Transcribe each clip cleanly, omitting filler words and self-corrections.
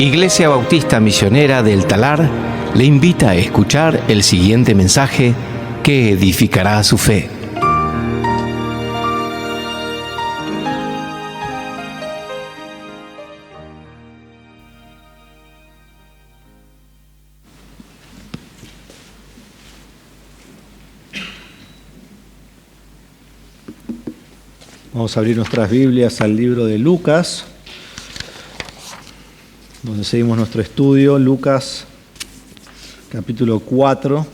Iglesia Bautista Misionera del Talar le invita a escuchar el siguiente mensaje que edificará su fe. Vamos a abrir nuestras Biblias al libro de Lucas, donde seguimos nuestro estudio. Lucas, capítulo 4.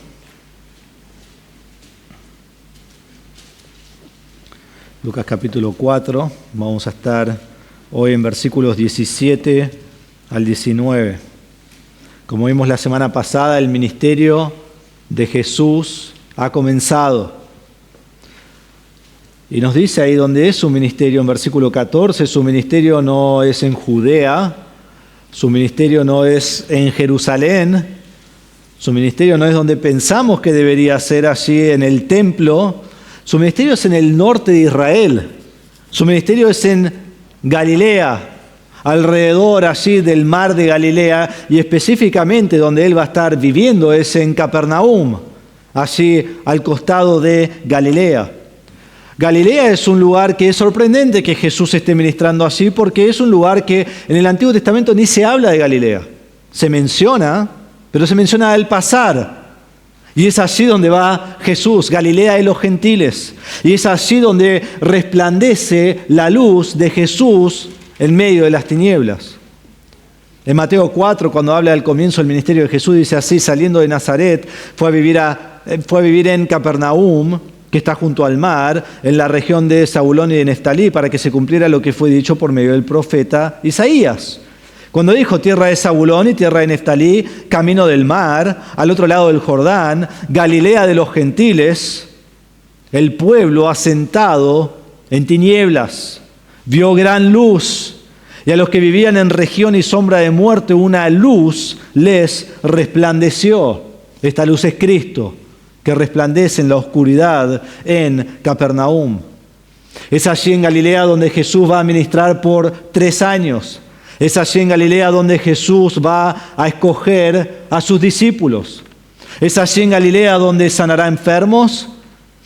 Lucas, capítulo 4. Vamos a estar hoy en versículos 17 al 19. Como vimos la semana pasada, el ministerio de Jesús ha comenzado. Y nos dice ahí dónde es su ministerio, en versículo 14, su ministerio no es en Judea, su ministerio no es en Jerusalén, su ministerio no es donde pensamos que debería ser, allí en el templo, su ministerio es en el norte de Israel, su ministerio es en Galilea, alrededor allí del mar de Galilea, y específicamente donde él va a estar viviendo es en Capernaum, allí al costado de Galilea. Galilea es un lugar que es sorprendente que Jesús esté ministrando allí, porque es un lugar que en el Antiguo Testamento ni se habla de Galilea. Se menciona, pero se menciona al pasar. Y es allí donde va Jesús, Galilea de los gentiles. Y es allí donde resplandece la luz de Jesús en medio de las tinieblas. En Mateo 4, cuando habla del comienzo del ministerio de Jesús, dice así: saliendo de Nazaret, fue a vivir en Capernaum, que está junto al mar, en la región de Zabulón y de Neftalí, para que se cumpliera lo que fue dicho por medio del profeta Isaías. Cuando dijo tierra de Zabulón y tierra de Neftalí, camino del mar, al otro lado del Jordán, Galilea de los gentiles, el pueblo asentado en tinieblas vio gran luz, y a los que vivían en región y sombra de muerte una luz les resplandeció. Esta luz es Cristo, que resplandece en la oscuridad en Capernaum. Es allí en Galilea donde Jesús va a ministrar por 3 años. Es allí en Galilea donde Jesús va a escoger a sus discípulos. Es allí en Galilea donde sanará enfermos,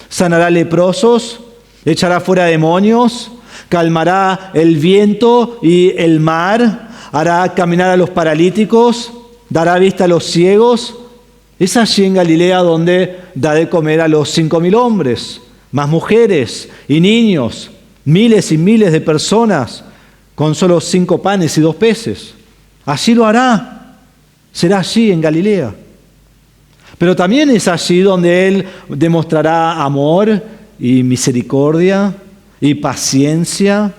sanará leprosos, echará fuera demonios, calmará el viento y el mar, hará caminar a los paralíticos, dará vista a los ciegos. Es allí en Galilea donde da de comer a los 5.000 hombres, más mujeres y niños, miles y miles de personas, con solo 5 panes y 2 peces. Allí lo hará, será allí en Galilea. Pero también es allí donde Él demostrará amor y misericordia y paciencia.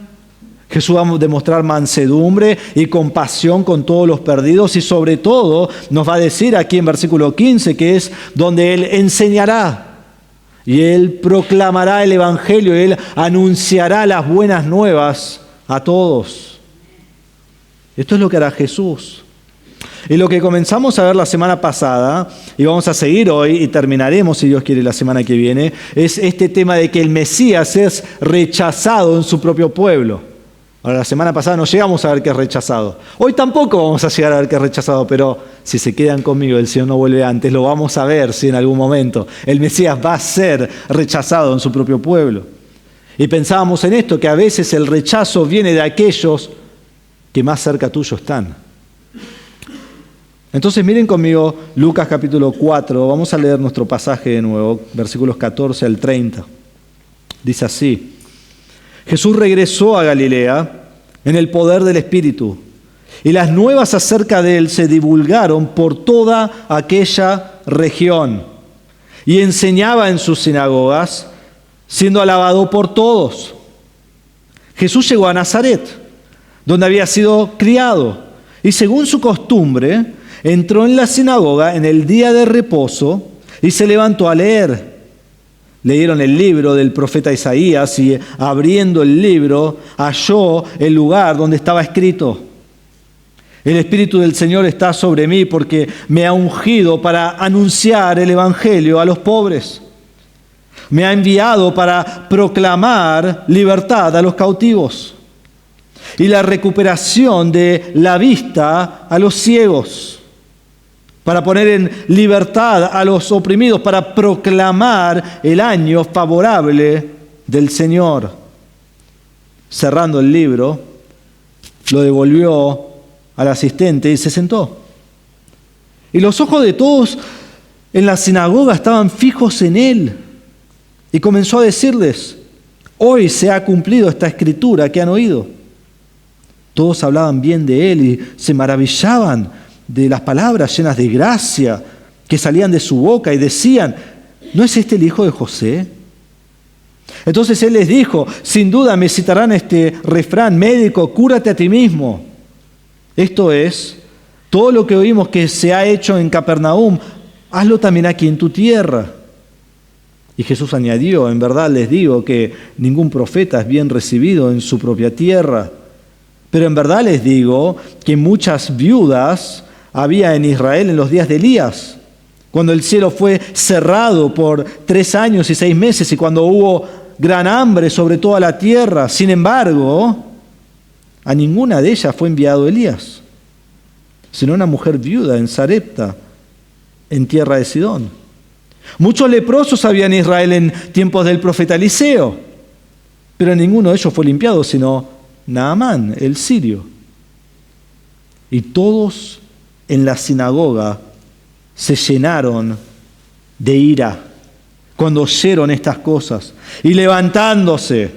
Jesús va a demostrar mansedumbre y compasión con todos los perdidos, y sobre todo nos va a decir aquí en versículo 15 que es donde Él enseñará y Él proclamará el Evangelio, Él anunciará las buenas nuevas a todos. Esto es lo que hará Jesús. Y lo que comenzamos a ver la semana pasada, y vamos a seguir hoy y terminaremos, si Dios quiere, la semana que viene, es este tema de que el Mesías es rechazado en su propio pueblo. Ahora, la semana pasada no llegamos a ver que es rechazado. Hoy tampoco vamos a llegar a ver que es rechazado, pero si se quedan conmigo, el Señor no vuelve antes, lo vamos a ver si en algún momento el Mesías va a ser rechazado en su propio pueblo. Y pensábamos en esto, que a veces el rechazo viene de aquellos que más cerca tuyo están. Entonces miren conmigo Lucas capítulo 4, vamos a leer nuestro pasaje de nuevo, versículos 14 al 30. Dice así: Jesús regresó a Galilea en el poder del Espíritu, y las nuevas acerca de él se divulgaron por toda aquella región, y enseñaba en sus sinagogas, siendo alabado por todos. Jesús llegó a Nazaret, donde había sido criado, y según su costumbre, entró en la sinagoga en el día de reposo y se levantó a leer. Leyeron el libro del profeta Isaías y, abriendo el libro, halló el lugar donde estaba escrito: el Espíritu del Señor está sobre mí porque me ha ungido para anunciar el Evangelio a los pobres. Me ha enviado para proclamar libertad a los cautivos y la recuperación de la vista a los ciegos, para poner en libertad a los oprimidos, para proclamar el año favorable del Señor. Cerrando el libro, lo devolvió al asistente y se sentó. Y los ojos de todos en la sinagoga estaban fijos en él. Y comenzó a decirles: hoy se ha cumplido esta escritura que han oído. Todos hablaban bien de él y se maravillaban de las palabras llenas de gracia que salían de su boca y decían: ¿no es este el hijo de José? Entonces él les dijo: sin duda me citarán este refrán médico, cúrate a ti mismo. Esto es, todo lo que oímos que se ha hecho en Capernaum, hazlo también aquí en tu tierra. Y Jesús añadió: en verdad les digo que ningún profeta es bien recibido en su propia tierra. Pero en verdad les digo que muchas viudas había en Israel en los días de Elías, cuando el cielo fue cerrado por 3 años y 6 meses y cuando hubo gran hambre sobre toda la tierra. Sin embargo, a ninguna de ellas fue enviado Elías, sino una mujer viuda en Sarepta, en tierra de Sidón. Muchos leprosos había en Israel en tiempos del profeta Eliseo, pero ninguno de ellos fue limpiado, sino Naamán, el sirio. Y todos en la sinagoga se llenaron de ira cuando oyeron estas cosas, y levantándose,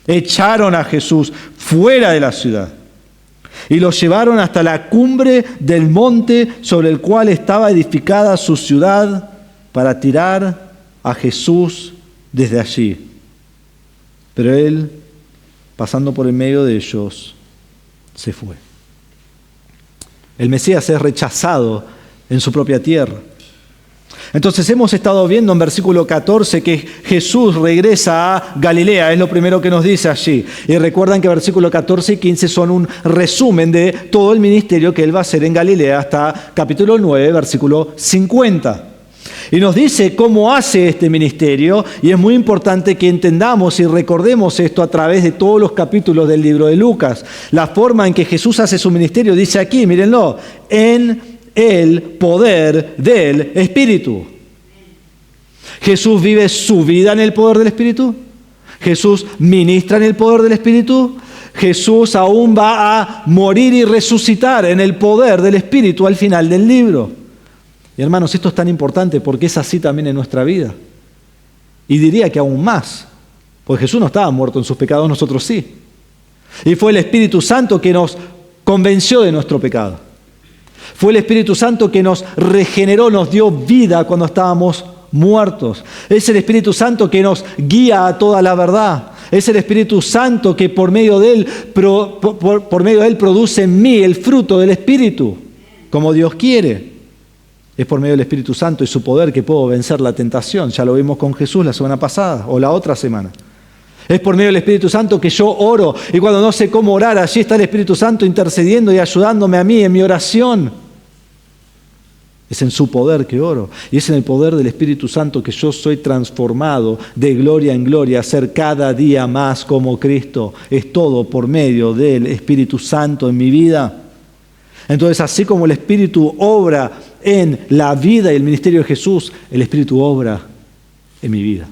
echaron a Jesús fuera de la ciudad y lo llevaron hasta la cumbre del monte sobre el cual estaba edificada su ciudad, para tirar a Jesús desde allí. Pero él, pasando por el medio de ellos, se fue. El Mesías es rechazado en su propia tierra. Entonces hemos estado viendo en versículo 14 que Jesús regresa a Galilea, es lo primero que nos dice allí. Y recuerdan que versículos 14 y 15 son un resumen de todo el ministerio que él va a hacer en Galilea hasta capítulo 9, versículo 50. Y nos dice cómo hace este ministerio, y es muy importante que entendamos y recordemos esto a través de todos los capítulos del libro de Lucas. La forma en que Jesús hace su ministerio, dice aquí, mírenlo, en el poder del Espíritu. Jesús vive su vida en el poder del Espíritu. Jesús ministra en el poder del Espíritu. Jesús aún va a morir y resucitar en el poder del Espíritu al final del libro. Y hermanos, esto es tan importante porque es así también en nuestra vida. Y diría que aún más, porque Jesús no estaba muerto en sus pecados, nosotros sí. Y fue el Espíritu Santo que nos convenció de nuestro pecado. Fue el Espíritu Santo que nos regeneró, nos dio vida cuando estábamos muertos. Es el Espíritu Santo que nos guía a toda la verdad. Es el Espíritu Santo que por medio de él produce en mí el fruto del Espíritu, como Dios quiere. Es por medio del Espíritu Santo y su poder que puedo vencer la tentación. Ya lo vimos con Jesús la semana pasada o la otra semana. Es por medio del Espíritu Santo que yo oro y cuando no sé cómo orar, allí está el Espíritu Santo intercediendo y ayudándome a mí en mi oración. Es en su poder que oro y es en el poder del Espíritu Santo que yo soy transformado de gloria en gloria a ser cada día más como Cristo. Es todo por medio del Espíritu Santo en mi vida. Entonces, así como el Espíritu obra en la vida y el ministerio de Jesús, el Espíritu obra en mi vida.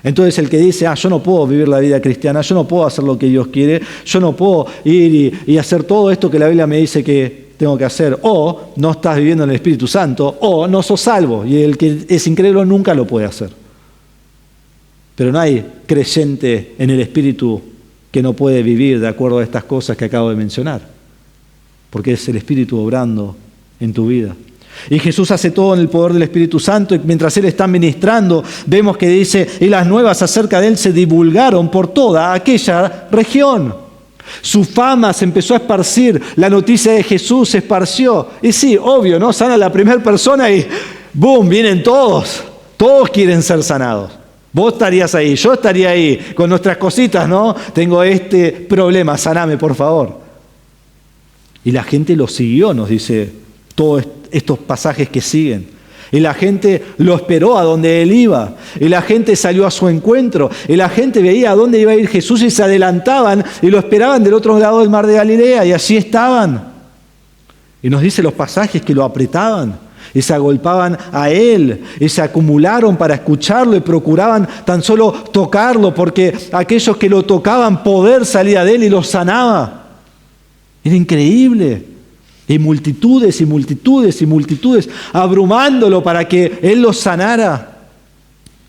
Entonces el que dice, yo no puedo vivir la vida cristiana, yo no puedo hacer lo que Dios quiere, yo no puedo ir y hacer todo esto que la Biblia me dice que tengo que hacer, o no estás viviendo en el Espíritu Santo, o no sos salvo, y el que es incrédulo nunca lo puede hacer. Pero no hay creyente en el Espíritu que no puede vivir de acuerdo a estas cosas que acabo de mencionar, porque es el Espíritu obrando en tu vida. Y Jesús hace todo en el poder del Espíritu Santo, y mientras Él está ministrando, vemos que dice, y las nuevas acerca de Él se divulgaron por toda aquella región. Su fama se empezó a esparcir, la noticia de Jesús se esparció. Y sí, obvio, ¿no? Sana la primera persona y ¡boom! Vienen todos quieren ser sanados. Vos estarías ahí, yo estaría ahí, con nuestras cositas, ¿no? Tengo este problema, saname, por favor. Y la gente lo siguió, nos dice todos estos pasajes que siguen. Y la gente lo esperó a donde él iba. Y la gente salió a su encuentro. Y la gente veía a dónde iba a ir Jesús y se adelantaban y lo esperaban del otro lado del mar de Galilea. Y así estaban. Y nos dice los pasajes que lo apretaban y se agolpaban a él y se acumularon para escucharlo y procuraban tan solo tocarlo, porque aquellos que lo tocaban, poder salía de él y los sanaba. Era increíble. Y multitudes y multitudes y multitudes abrumándolo para que él los sanara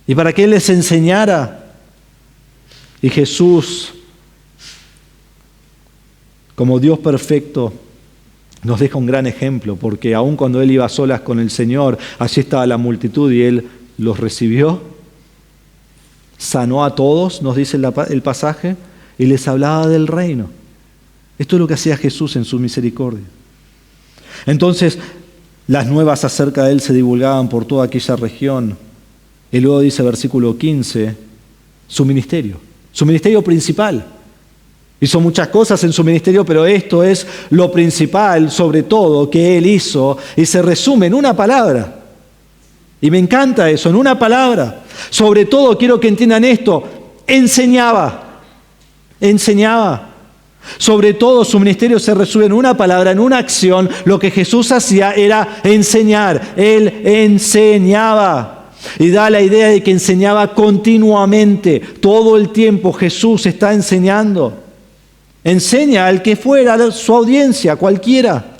y para que él les enseñara. Y Jesús, como Dios perfecto, nos deja un gran ejemplo, porque aun cuando él iba a solas con el Señor, allí estaba la multitud y él los recibió, sanó a todos, nos dice el pasaje, y les hablaba del reino. Esto es lo que hacía Jesús en su misericordia. Entonces, las nuevas acerca de él se divulgaban por toda aquella región. Y luego dice versículo 15, su ministerio principal. Hizo muchas cosas en su ministerio, pero esto es lo principal, sobre todo, que él hizo, y se resume en una palabra. Y me encanta eso, en una palabra. Sobre todo, quiero que entiendan esto, enseñaba. Sobre todo, su ministerio se resume en una palabra, en una acción. Lo que Jesús hacía era enseñar. Él enseñaba. Y da la idea de que enseñaba continuamente. Todo el tiempo Jesús está enseñando. Enseña al que fuera su audiencia, cualquiera,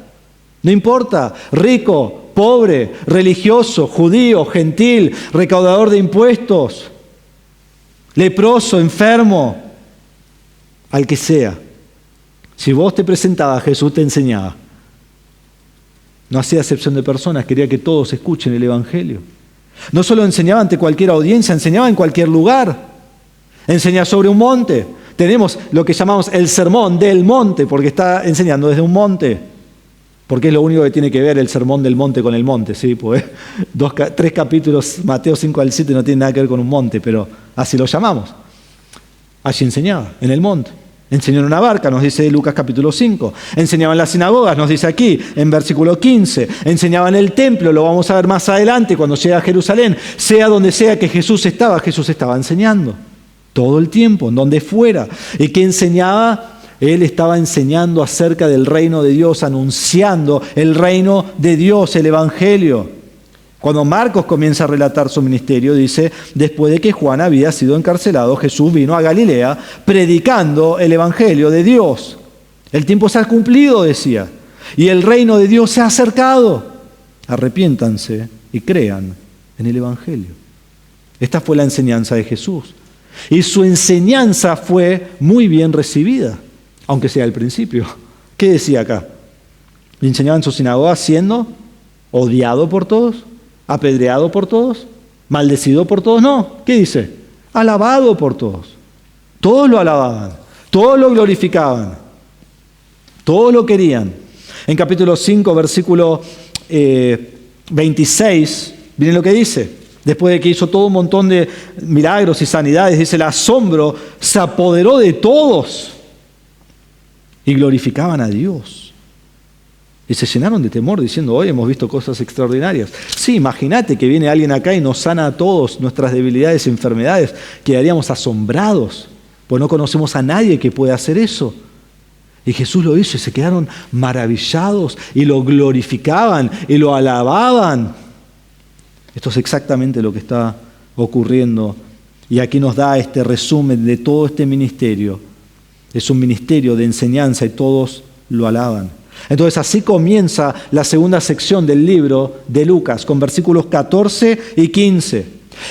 no importa, rico, pobre, religioso, judío, gentil, recaudador de impuestos, leproso, enfermo, al que sea. Si vos te presentabas, Jesús te enseñaba. No hacía excepción de personas, quería que todos escuchen el Evangelio. No solo enseñaba ante cualquier audiencia, enseñaba en cualquier lugar. Enseña sobre un monte. Tenemos lo que llamamos el sermón del monte, porque está enseñando desde un monte. Porque es lo único que tiene que ver el sermón del monte con el monte. ¿Sí? Pues, 3 capítulos, Mateo 5 al 7, no tiene nada que ver con un monte, pero así lo llamamos. Allí enseñaba, en el monte. Enseñó en una barca, nos dice Lucas capítulo 5. Enseñaba en las sinagogas, nos dice aquí, en versículo 15. Enseñaba en el templo, lo vamos a ver más adelante, cuando llega a Jerusalén. Sea donde sea que Jesús estaba enseñando. Todo el tiempo, en donde fuera. ¿Y qué enseñaba? Él estaba enseñando acerca del reino de Dios, anunciando el reino de Dios, el Evangelio. Cuando Marcos comienza a relatar su ministerio, dice, después de que Juan había sido encarcelado, Jesús vino a Galilea predicando el Evangelio de Dios. El tiempo se ha cumplido, decía, y el reino de Dios se ha acercado. Arrepiéntanse y crean en el Evangelio. Esta fue la enseñanza de Jesús. Y su enseñanza fue muy bien recibida, aunque sea al principio. ¿Qué decía acá? Enseñaba en su sinagoga siendo odiado por todos, apedreado por todos, maldecido por todos. No, ¿qué dice? Alabado por todos. Todos lo alababan, todos lo glorificaban, todos lo querían. En capítulo 5, versículo 26, miren lo que dice. Después de que hizo todo un montón de milagros y sanidades, dice, el asombro se apoderó de todos y glorificaban a Dios. Y se llenaron de temor diciendo, hoy hemos visto cosas extraordinarias. Sí, imagínate que viene alguien acá y nos sana a todos nuestras debilidades y enfermedades. Quedaríamos asombrados, pues no conocemos a nadie que pueda hacer eso. Y Jesús lo hizo y se quedaron maravillados y lo glorificaban y lo alababan. Esto es exactamente lo que está ocurriendo. Y aquí nos da este resumen de todo este ministerio. Es un ministerio de enseñanza y todos lo alaban. Entonces así comienza la segunda sección del libro de Lucas, con versículos 14 y 15.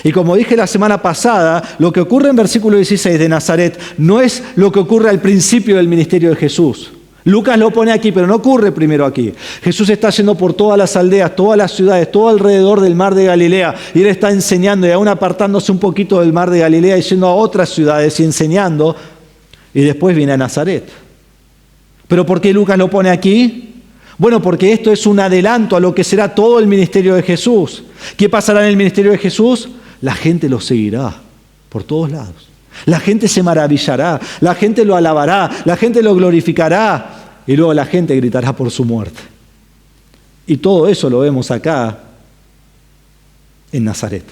Y como dije la semana pasada, lo que ocurre en versículo 16 de Nazaret no es lo que ocurre al principio del ministerio de Jesús. Lucas lo pone aquí, pero no ocurre primero aquí. Jesús está yendo por todas las aldeas, todas las ciudades, todo alrededor del mar de Galilea. Y Él está enseñando y aún apartándose un poquito del mar de Galilea y yendo a otras ciudades y enseñando. Y después viene a Nazaret. ¿Pero por qué Lucas lo pone aquí? Bueno, porque esto es un adelanto a lo que será todo el ministerio de Jesús. ¿Qué pasará en el ministerio de Jesús? La gente lo seguirá por todos lados. La gente se maravillará, la gente lo alabará, la gente lo glorificará y luego la gente gritará por su muerte. Y todo eso lo vemos acá en Nazaret.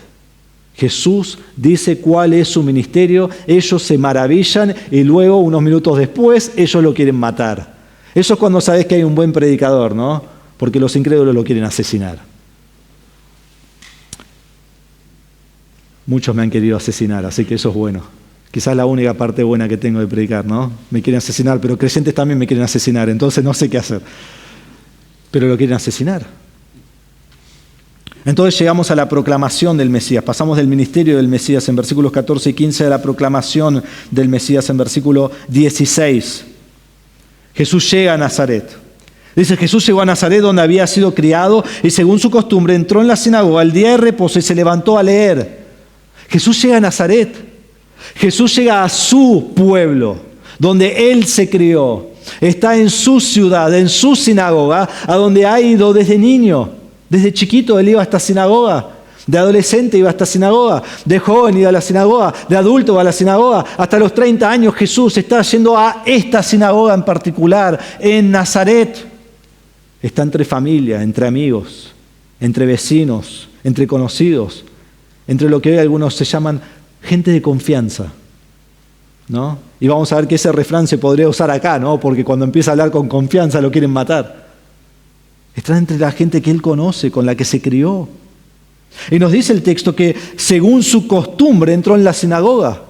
Jesús dice cuál es su ministerio, ellos se maravillan y luego, unos minutos después, ellos lo quieren matar. Eso es cuando sabes que hay un buen predicador, ¿no? Porque los incrédulos lo quieren asesinar. Muchos me han querido asesinar, así que eso es bueno. Quizás la única parte buena que tengo de predicar, ¿no? Me quieren asesinar, pero creyentes también me quieren asesinar, entonces no sé qué hacer. Pero lo quieren asesinar. Entonces llegamos a la proclamación del Mesías. Pasamos del ministerio del Mesías en versículos 14 y 15 a la proclamación del Mesías en versículo 16. Jesús llega a Nazaret. Dice, Jesús llegó a Nazaret donde había sido criado y según su costumbre entró en la sinagoga el día de reposo y se levantó a leer. Jesús llega a Nazaret. Jesús llega a su pueblo, donde Él se crió. Está en su ciudad, en su sinagoga, a donde ha ido desde niño. Desde chiquito Él iba a esta sinagoga. De adolescente iba a esta sinagoga. De joven iba a la sinagoga. De adulto iba a la sinagoga. Hasta los 30 años Jesús está yendo a esta sinagoga en particular, en Nazaret. Está entre familia, entre amigos, entre vecinos, entre conocidos, entre lo que hoy algunos se llaman gente de confianza, ¿no? Y vamos a ver que ese refrán se podría usar acá, ¿no? Porque cuando empieza a hablar con confianza lo quieren matar. Está entre la gente que Él conoce, con la que se crió. Y nos dice el texto que según su costumbre entró en la sinagoga,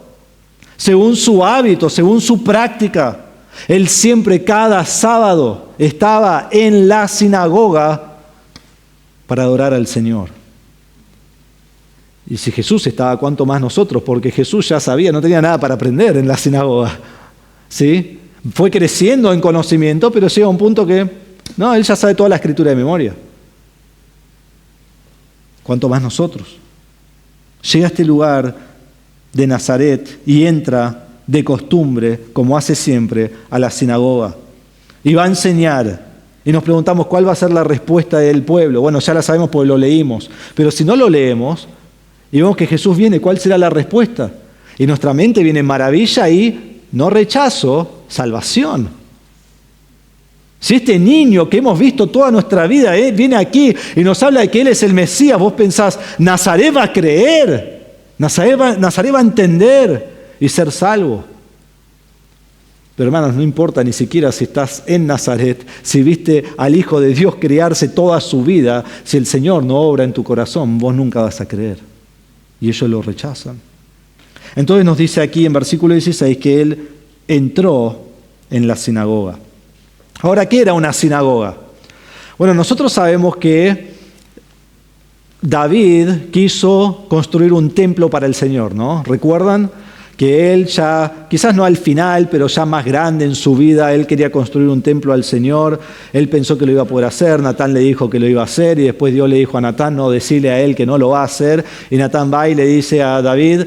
según su hábito, según su práctica. Él siempre, cada sábado, estaba en la sinagoga para adorar al Señor. Y si Jesús estaba, ¿cuánto más nosotros? Porque Jesús ya sabía, no tenía nada para aprender en la sinagoga. ¿Sí? Fue creciendo en conocimiento, pero llega a un punto que, no, Él ya sabe toda la Escritura de memoria. ¿Cuánto más nosotros? Llega a este lugar de Nazaret y entra de costumbre, como hace siempre, a la sinagoga. Y va a enseñar. Y nos preguntamos cuál va a ser la respuesta del pueblo. Bueno, ya la sabemos porque lo leímos. Pero si no lo leemos y vemos que Jesús viene, ¿cuál será la respuesta? Y nuestra mente viene maravilla y no rechazo, salvación. Si este niño que hemos visto toda nuestra vida viene aquí y nos habla de que Él es el Mesías, vos pensás, Nazaret va a creer, Nazaret va a entender y ser salvo. Pero hermanos, no importa ni siquiera si estás en Nazaret, si viste al Hijo de Dios criarse toda su vida, si el Señor no obra en tu corazón, vos nunca vas a creer. Y ellos lo rechazan. Entonces nos dice aquí en versículo 16 que Él entró en la sinagoga. Ahora, ¿qué era una sinagoga? Bueno, nosotros sabemos que David quiso construir un templo para el Señor, ¿no? ¿Recuerdan? Que él ya, quizás no al final, pero ya más grande en su vida, él quería construir un templo al Señor. Él pensó que lo iba a poder hacer, Natán le dijo que lo iba a hacer y después Dios le dijo a Natán, no, decirle a él que no lo va a hacer. Y Natán va y le dice a David,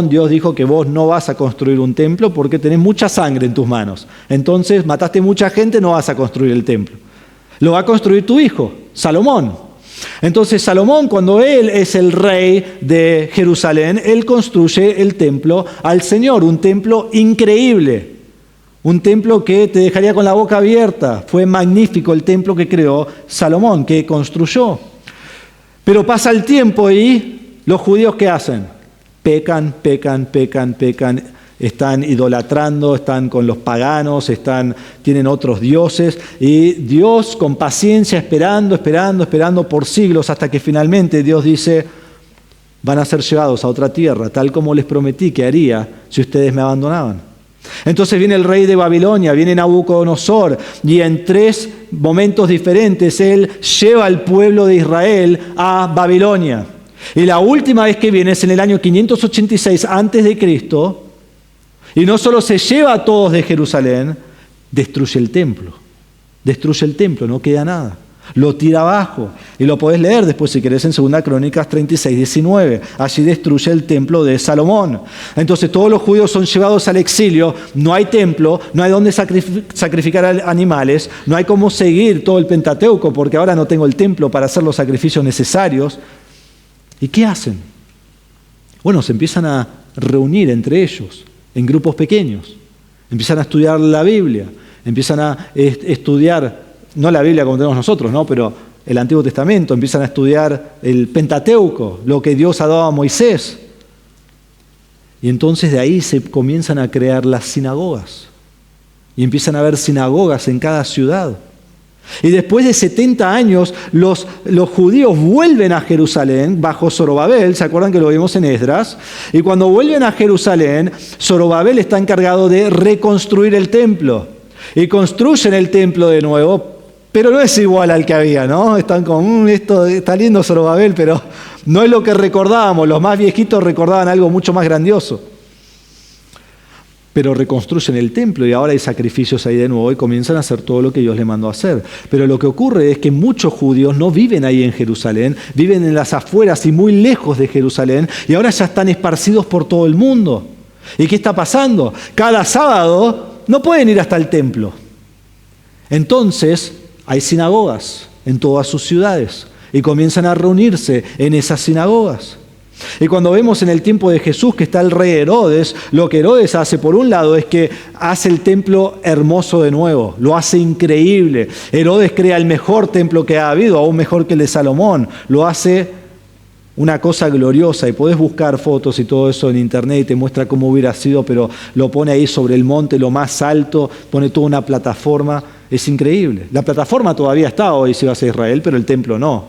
Dios dijo que vos no vas a construir un templo porque tenés mucha sangre en tus manos. Entonces mataste mucha gente, no vas a construir el templo. Lo va a construir tu hijo, Salomón. Entonces Salomón, cuando él es el rey de Jerusalén, él construye el templo al Señor, un templo increíble, un templo que te dejaría con la boca abierta. Fue magnífico el templo que creó Salomón, que construyó. Pero pasa el tiempo y los judíos ¿qué hacen? Pecan. Están idolatrando, están con los paganos, tienen otros dioses y Dios con paciencia esperando por siglos hasta que finalmente Dios dice, van a ser llevados a otra tierra, tal como les prometí que haría si ustedes me abandonaban. Entonces viene el rey de Babilonia, viene Nabucodonosor y en 3 momentos diferentes él lleva al pueblo de Israel a Babilonia. Y la última vez que viene es en el año 586 a.C., y no solo se lleva a todos de Jerusalén, destruye el templo, no queda nada. Lo tira abajo. Y lo podés leer después si querés en 2 Crónicas 36:19. Allí destruye el templo de Salomón. Entonces todos los judíos son llevados al exilio. No hay templo, no hay donde sacrificar animales, no hay cómo seguir todo el Pentateuco porque ahora no tengo el templo para hacer los sacrificios necesarios. ¿Y qué hacen? Bueno, se empiezan a reunir entre ellos en grupos pequeños. Empiezan a estudiar la Biblia, empiezan a estudiar, no la Biblia como tenemos nosotros, ¿no? Pero el Antiguo Testamento, empiezan a estudiar el Pentateuco, lo que Dios ha dado a Moisés. Y entonces de ahí se comienzan a crear las sinagogas. Y empiezan a haber sinagogas en cada ciudad. Y después de 70 años, los judíos vuelven a Jerusalén bajo Zorobabel. ¿Se acuerdan que lo vimos en Esdras? Y cuando vuelven a Jerusalén, Zorobabel está encargado de reconstruir el templo. Y construyen el templo de nuevo, pero no es igual al que había, ¿no? Están con, esto está lindo Zorobabel, pero no es lo que recordábamos. Los más viejitos recordaban algo mucho más grandioso. Pero reconstruyen el templo y ahora hay sacrificios ahí de nuevo y comienzan a hacer todo lo que Dios les mandó a hacer. Pero lo que ocurre es que muchos judíos no viven ahí en Jerusalén, viven en las afueras y muy lejos de Jerusalén y ahora ya están esparcidos por todo el mundo. ¿Y qué está pasando? Cada sábado no pueden ir hasta el templo. Entonces hay sinagogas en todas sus ciudades y comienzan a reunirse en esas sinagogas. Y cuando vemos en el tiempo de Jesús que está el rey Herodes, lo que Herodes hace por un lado es que hace el templo hermoso de nuevo, lo hace increíble. Herodes crea el mejor templo que ha habido, aún mejor que el de Salomón, lo hace una cosa gloriosa y podés buscar fotos y todo eso en internet y te muestra cómo hubiera sido, pero lo pone ahí sobre el monte, lo más alto, pone toda una plataforma, es increíble. La plataforma todavía está hoy si vas a Israel, pero el templo no,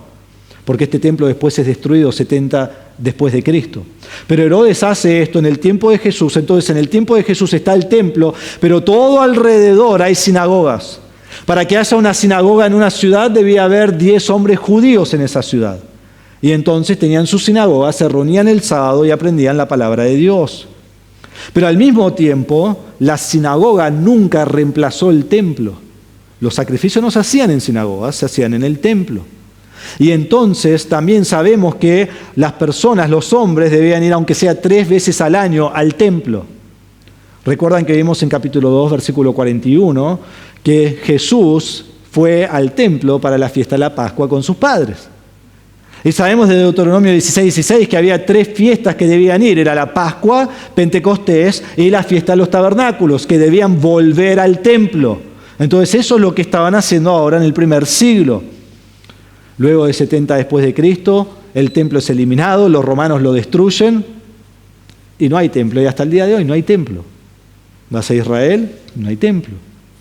porque este templo después es destruido 70 después de Cristo. Pero Herodes hace esto en el tiempo de Jesús, entonces en el tiempo de Jesús está el templo, pero todo alrededor hay sinagogas. Para que haya una sinagoga en una ciudad debía haber 10 hombres judíos en esa ciudad. Y entonces tenían sus sinagogas, se reunían el sábado y aprendían la palabra de Dios. Pero al mismo tiempo, la sinagoga nunca reemplazó el templo. Los sacrificios no se hacían en sinagogas, se hacían en el templo. Y entonces también sabemos que las personas, los hombres, debían ir aunque sea 3 veces al año al templo. Recuerdan que vimos en capítulo 2, versículo 41, que Jesús fue al templo para la fiesta de la Pascua con sus padres. Y sabemos de Deuteronomio 16:16 que había 3 fiestas que debían ir. Era la Pascua, Pentecostés y la fiesta de los tabernáculos, que debían volver al templo. Entonces eso es lo que estaban haciendo ahora en el primer siglo. Luego de 70 después de Cristo, el templo es eliminado, los romanos lo destruyen y no hay templo. Y hasta el día de hoy no hay templo. Vas a Israel, no hay templo.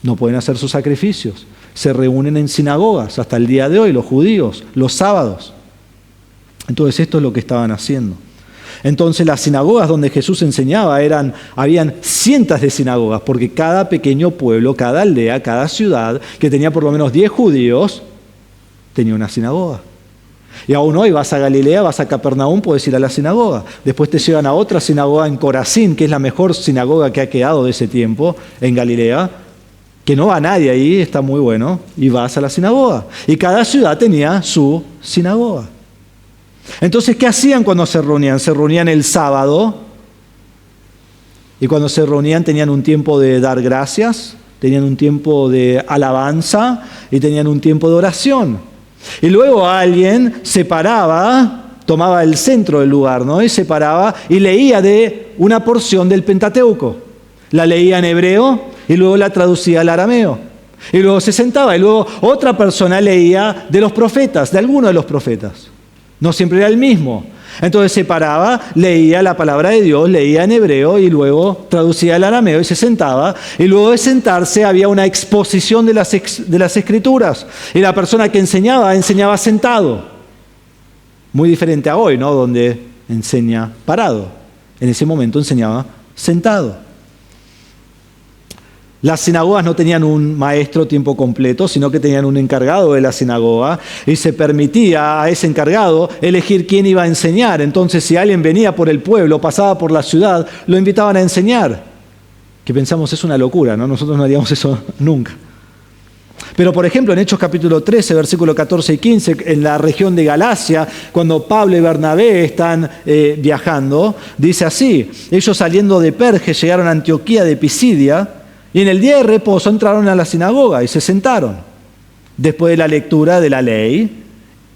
No pueden hacer sus sacrificios. Se reúnen en sinagogas hasta el día de hoy, los judíos, los sábados. Entonces esto es lo que estaban haciendo. Entonces las sinagogas donde Jesús enseñaba habían cientos de sinagogas, porque cada pequeño pueblo, cada aldea, cada ciudad que tenía por lo menos 10 judíos, tenía una sinagoga. Y aún hoy vas a Galilea, vas a Capernaum, puedes ir a la sinagoga. Después te llevan a otra sinagoga en Corazín, que es la mejor sinagoga que ha quedado de ese tiempo, en Galilea, que no va nadie ahí, está muy bueno, y vas a la sinagoga. Y cada ciudad tenía su sinagoga. Entonces, ¿qué hacían cuando se reunían? Se reunían el sábado, y cuando se reunían tenían un tiempo de dar gracias, tenían un tiempo de alabanza y tenían un tiempo de oración. Y luego alguien se paraba, tomaba el centro del lugar, ¿no? Y se paraba y leía de una porción del Pentateuco. La leía en hebreo y luego la traducía al arameo. Y luego se sentaba y luego otra persona leía de los profetas, de alguno de los profetas. No siempre era el mismo. Entonces se paraba, leía la palabra de Dios, leía en hebreo y luego traducía al arameo y se sentaba. Y luego de sentarse había una exposición de las escrituras. Y la persona que enseñaba sentado. Muy diferente a hoy, ¿no? Donde enseña parado. En ese momento enseñaba sentado. Las sinagogas no tenían un maestro tiempo completo, sino que tenían un encargado de la sinagoga y se permitía a ese encargado elegir quién iba a enseñar. Entonces, si alguien venía por el pueblo, pasaba por la ciudad, lo invitaban a enseñar. Que pensamos, es una locura, ¿no? Nosotros no haríamos eso nunca. Pero, por ejemplo, en Hechos capítulo 13, versículos 14 y 15, en la región de Galacia, cuando Pablo y Bernabé están viajando, dice así: ellos saliendo de Perge llegaron a Antioquía de Pisidia, y en el día de reposo entraron a la sinagoga y se sentaron. Después de la lectura de la ley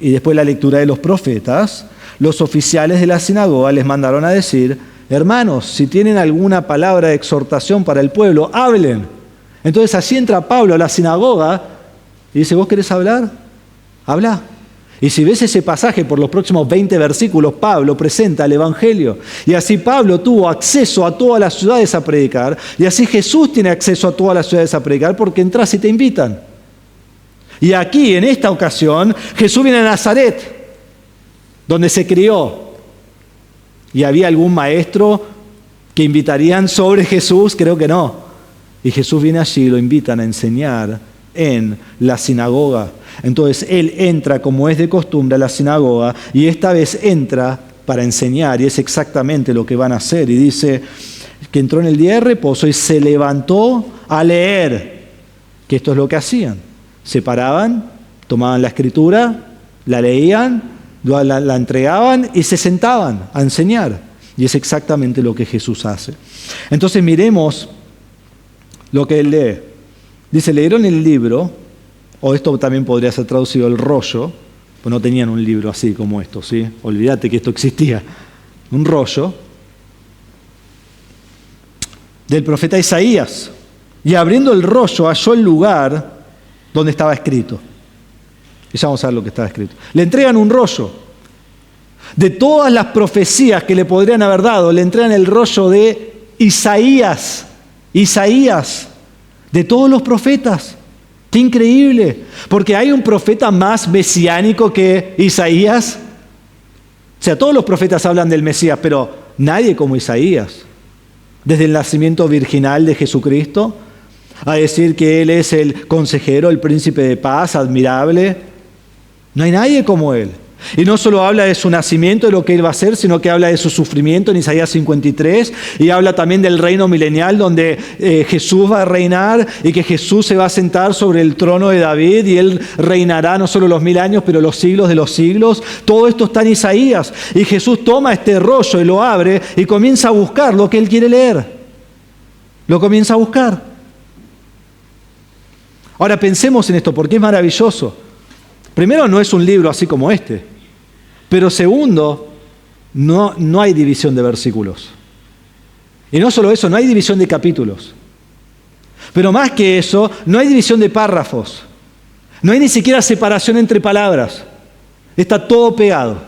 y después de la lectura de los profetas, los oficiales de la sinagoga les mandaron a decir: hermanos, si tienen alguna palabra de exhortación para el pueblo, hablen. Entonces así entra Pablo a la sinagoga y dice: ¿vos querés hablar? Habla. Y si ves ese pasaje por los próximos 20 versículos, Pablo presenta el Evangelio. Y así Pablo tuvo acceso a todas las ciudades a predicar. Y así Jesús tiene acceso a todas las ciudades a predicar porque entras y te invitan. Y aquí, en esta ocasión, Jesús viene a Nazaret, donde se crió. ¿Y había algún maestro que invitarían sobre Jesús? Creo que no. Y Jesús viene allí y lo invitan a enseñar en la sinagoga. Entonces él entra como es de costumbre a la sinagoga y esta vez entra para enseñar y es exactamente lo que van a hacer. Y dice que entró en el día de reposo y se levantó a leer, que esto es lo que hacían. Se paraban, tomaban la escritura, la leían, la entregaban y se sentaban a enseñar. Y es exactamente lo que Jesús hace. Entonces miremos lo que él lee. Dice, leyeron el libro, o esto también podría ser traducido el rollo, pues no tenían un libro así como esto, ¿sí? Olvídate que esto existía. Un rollo del profeta Isaías. Y abriendo el rollo halló el lugar donde estaba escrito. Y ya vamos a ver lo que estaba escrito. Le entregan un rollo. De todas las profecías que le podrían haber dado, le entregan el rollo de Isaías. Isaías. De todos los profetas. ¡Qué increíble! Porque hay un profeta más mesiánico que Isaías. O sea, todos los profetas hablan del Mesías, pero nadie como Isaías. Desde el nacimiento virginal de Jesucristo, a decir que Él es el consejero, el príncipe de paz, admirable. No hay nadie como Él. Y no solo habla de su nacimiento, de lo que Él va a hacer, sino que habla de su sufrimiento en Isaías 53 y habla también del reino milenial donde Jesús va a reinar y que Jesús se va a sentar sobre el trono de David y Él reinará no solo los 1000 años, pero los siglos de los siglos. Todo esto está en Isaías y Jesús toma este rollo y lo abre y comienza a buscar lo que Él quiere leer. Lo comienza a buscar. Ahora pensemos en esto porque es maravilloso. Primero, no es un libro así como este. Pero segundo, no hay división de versículos. Y no solo eso, no hay división de capítulos. Pero más que eso, no hay división de párrafos. No hay ni siquiera separación entre palabras. Está todo pegado.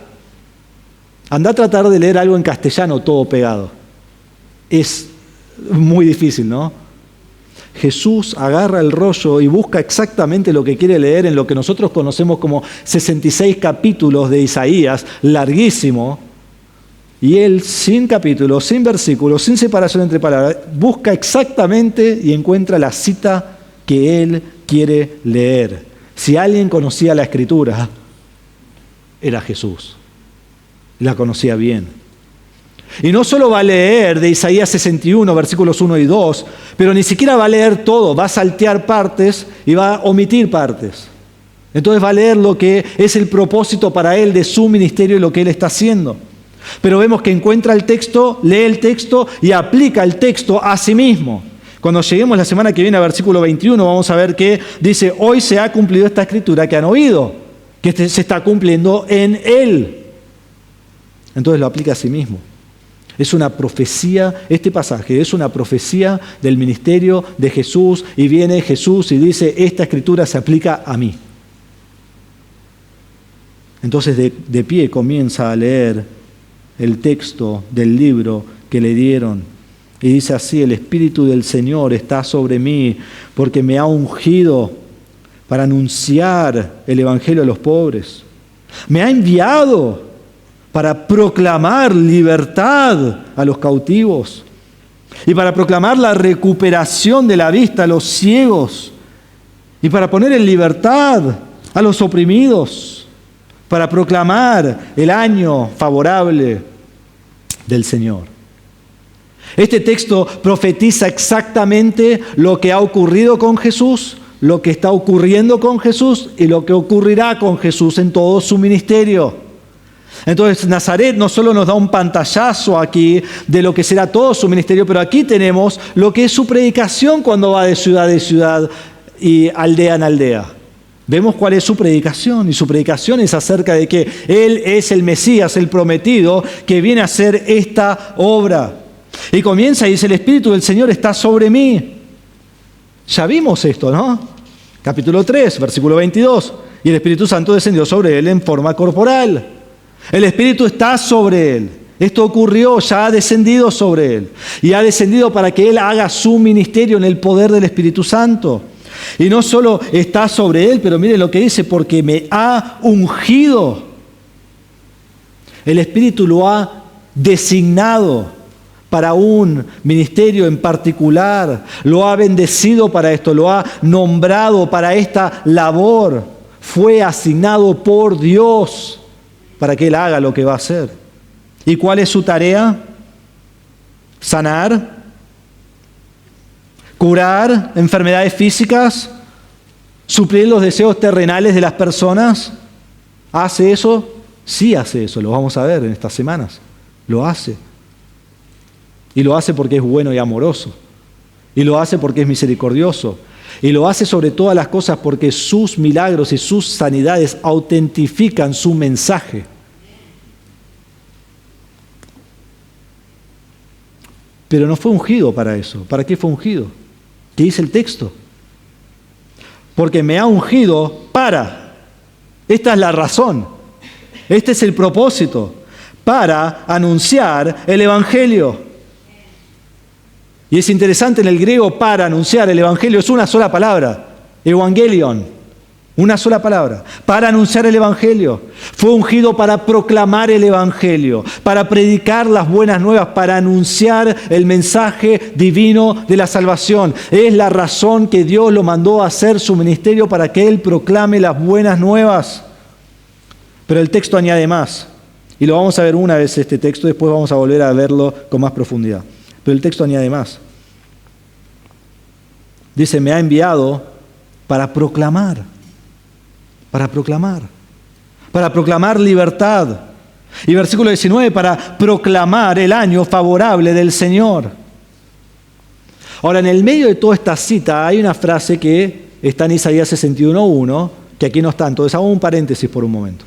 Anda a tratar de leer algo en castellano todo pegado. Es muy difícil, ¿no? Jesús agarra el rollo y busca exactamente lo que quiere leer en lo que nosotros conocemos como 66 capítulos de Isaías, larguísimo, y Él sin capítulos, sin versículos, sin separación entre palabras, busca exactamente y encuentra la cita que Él quiere leer. Si alguien conocía la Escritura, era Jesús. La conocía bien. Y no solo va a leer de Isaías 61, versículos 1 y 2, pero ni siquiera va a leer todo, va a saltear partes y va a omitir partes. Entonces va a leer lo que es el propósito para él de su ministerio y lo que él está haciendo. Pero vemos que encuentra el texto, lee el texto y aplica el texto a sí mismo. Cuando lleguemos la semana que viene a versículo 21 vamos a ver que dice, hoy se ha cumplido esta escritura que han oído, que se está cumpliendo en él. Entonces lo aplica a sí mismo. Es una profecía, este pasaje es una profecía del ministerio de Jesús y viene Jesús y dice, esta escritura se aplica a mí. Entonces de pie comienza a leer el texto del libro que le dieron y dice así, el Espíritu del Señor está sobre mí porque me ha ungido para anunciar el Evangelio a los pobres. Me ha enviado para proclamar libertad a los cautivos y para proclamar la recuperación de la vista a los ciegos y para poner en libertad a los oprimidos, para proclamar el año favorable del Señor. Este texto profetiza exactamente lo que ha ocurrido con Jesús, lo que está ocurriendo con Jesús y lo que ocurrirá con Jesús en todo su ministerio. Entonces Nazaret no solo nos da un pantallazo aquí de lo que será todo su ministerio, pero aquí tenemos lo que es su predicación cuando va de ciudad y aldea en aldea. Vemos cuál es su predicación y su predicación es acerca de que Él es el Mesías, el prometido, que viene a hacer esta obra. Y comienza y dice, el Espíritu del Señor está sobre mí. Ya vimos esto, ¿no? Capítulo 3, versículo 22. y el Espíritu Santo descendió sobre él en forma corporal. El Espíritu está sobre él. Esto ocurrió, ya ha descendido sobre él. Y ha descendido para que él haga su ministerio en el poder del Espíritu Santo. Y no solo está sobre él, pero miren lo que dice, porque me ha ungido. El Espíritu lo ha designado para un ministerio en particular. Lo ha bendecido para esto, lo ha nombrado para esta labor. Fue asignado por Dios para que él haga lo que va a hacer. ¿Y cuál es su tarea? Sanar, curar enfermedades físicas, suplir los deseos terrenales de las personas. ¿Hace eso? Sí hace eso, lo vamos a ver en estas semanas. Lo hace. Y lo hace porque es bueno y amoroso. Y lo hace porque es misericordioso. Y lo hace sobre todas las cosas porque sus milagros y sus sanidades autentifican su mensaje. Pero no fue ungido para eso. ¿Para qué fue ungido? ¿Qué dice el texto? Porque me ha ungido para. Esta es la razón. Este es el propósito. Para anunciar el Evangelio. Y es interesante, en el griego, para anunciar el Evangelio es una sola palabra. Evangelion. Una sola palabra, para anunciar el Evangelio. Fue ungido para proclamar el Evangelio, para predicar las buenas nuevas, para anunciar el mensaje divino de la salvación. Es la razón que Dios lo mandó a hacer su ministerio, para que Él proclame las buenas nuevas. Pero el texto añade más, y lo vamos a ver una vez este texto, después vamos a volver a verlo con más profundidad. Pero el texto añade más. Dice, me ha enviado para proclamar. Para proclamar libertad. Y versículo 19, para proclamar el año favorable del Señor. Ahora, en el medio de toda esta cita hay una frase que está en Isaías 61:1, que aquí no está, entonces hago un paréntesis por un momento.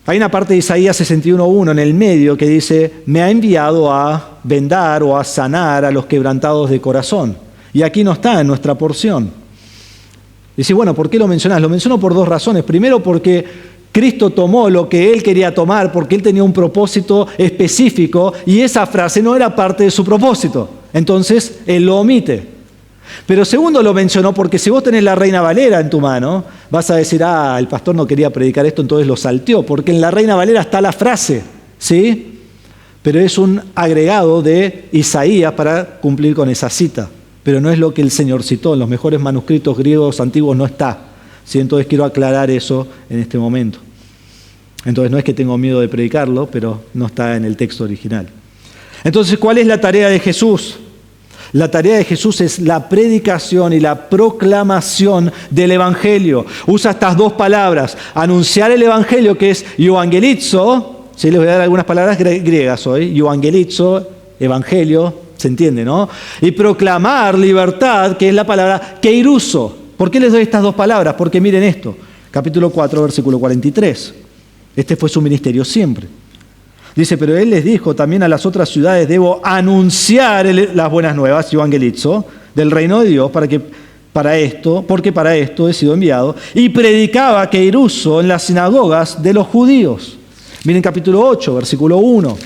Hay una parte de Isaías 61:1 en el medio que dice, me ha enviado a vendar o a sanar a los quebrantados de corazón. Y aquí no está en nuestra porción. Dice, bueno, ¿por qué lo mencionás? Lo menciono por dos razones. Primero, porque Cristo tomó lo que Él quería tomar, porque Él tenía un propósito específico y esa frase no era parte de su propósito. Entonces, Él lo omite. Pero segundo, lo mencionó porque si vos tenés la Reina Valera en tu mano, vas a decir, el pastor no quería predicar esto, entonces lo salteó, porque en la Reina Valera está la frase, ¿sí? Pero es un agregado de Isaías para cumplir con esa cita. Pero no es lo que el Señor citó. En los mejores manuscritos griegos antiguos no está. ¿Sí? Entonces quiero aclarar eso en este momento. Entonces no es que tengo miedo de predicarlo, pero no está en el texto original. Entonces, ¿cuál es la tarea de Jesús? La tarea de Jesús es la predicación y la proclamación del Evangelio. Usa estas dos palabras. Anunciar el Evangelio, que es euangelizo. ¿Sí? Les voy a dar algunas palabras griegas hoy. Euangelizo, Evangelio. ¿Se entiende, no? Y proclamar libertad, que es la palabra keiruso. ¿Por qué les doy estas dos palabras? Porque miren esto. Capítulo 4, versículo 43. Este fue su ministerio siempre. Dice, pero él les dijo también a las otras ciudades, debo anunciar las buenas nuevas, evangelizo, del reino de Dios, porque para esto he sido enviado. Y predicaba keiruso en las sinagogas de los judíos. Miren capítulo 8, versículo 1.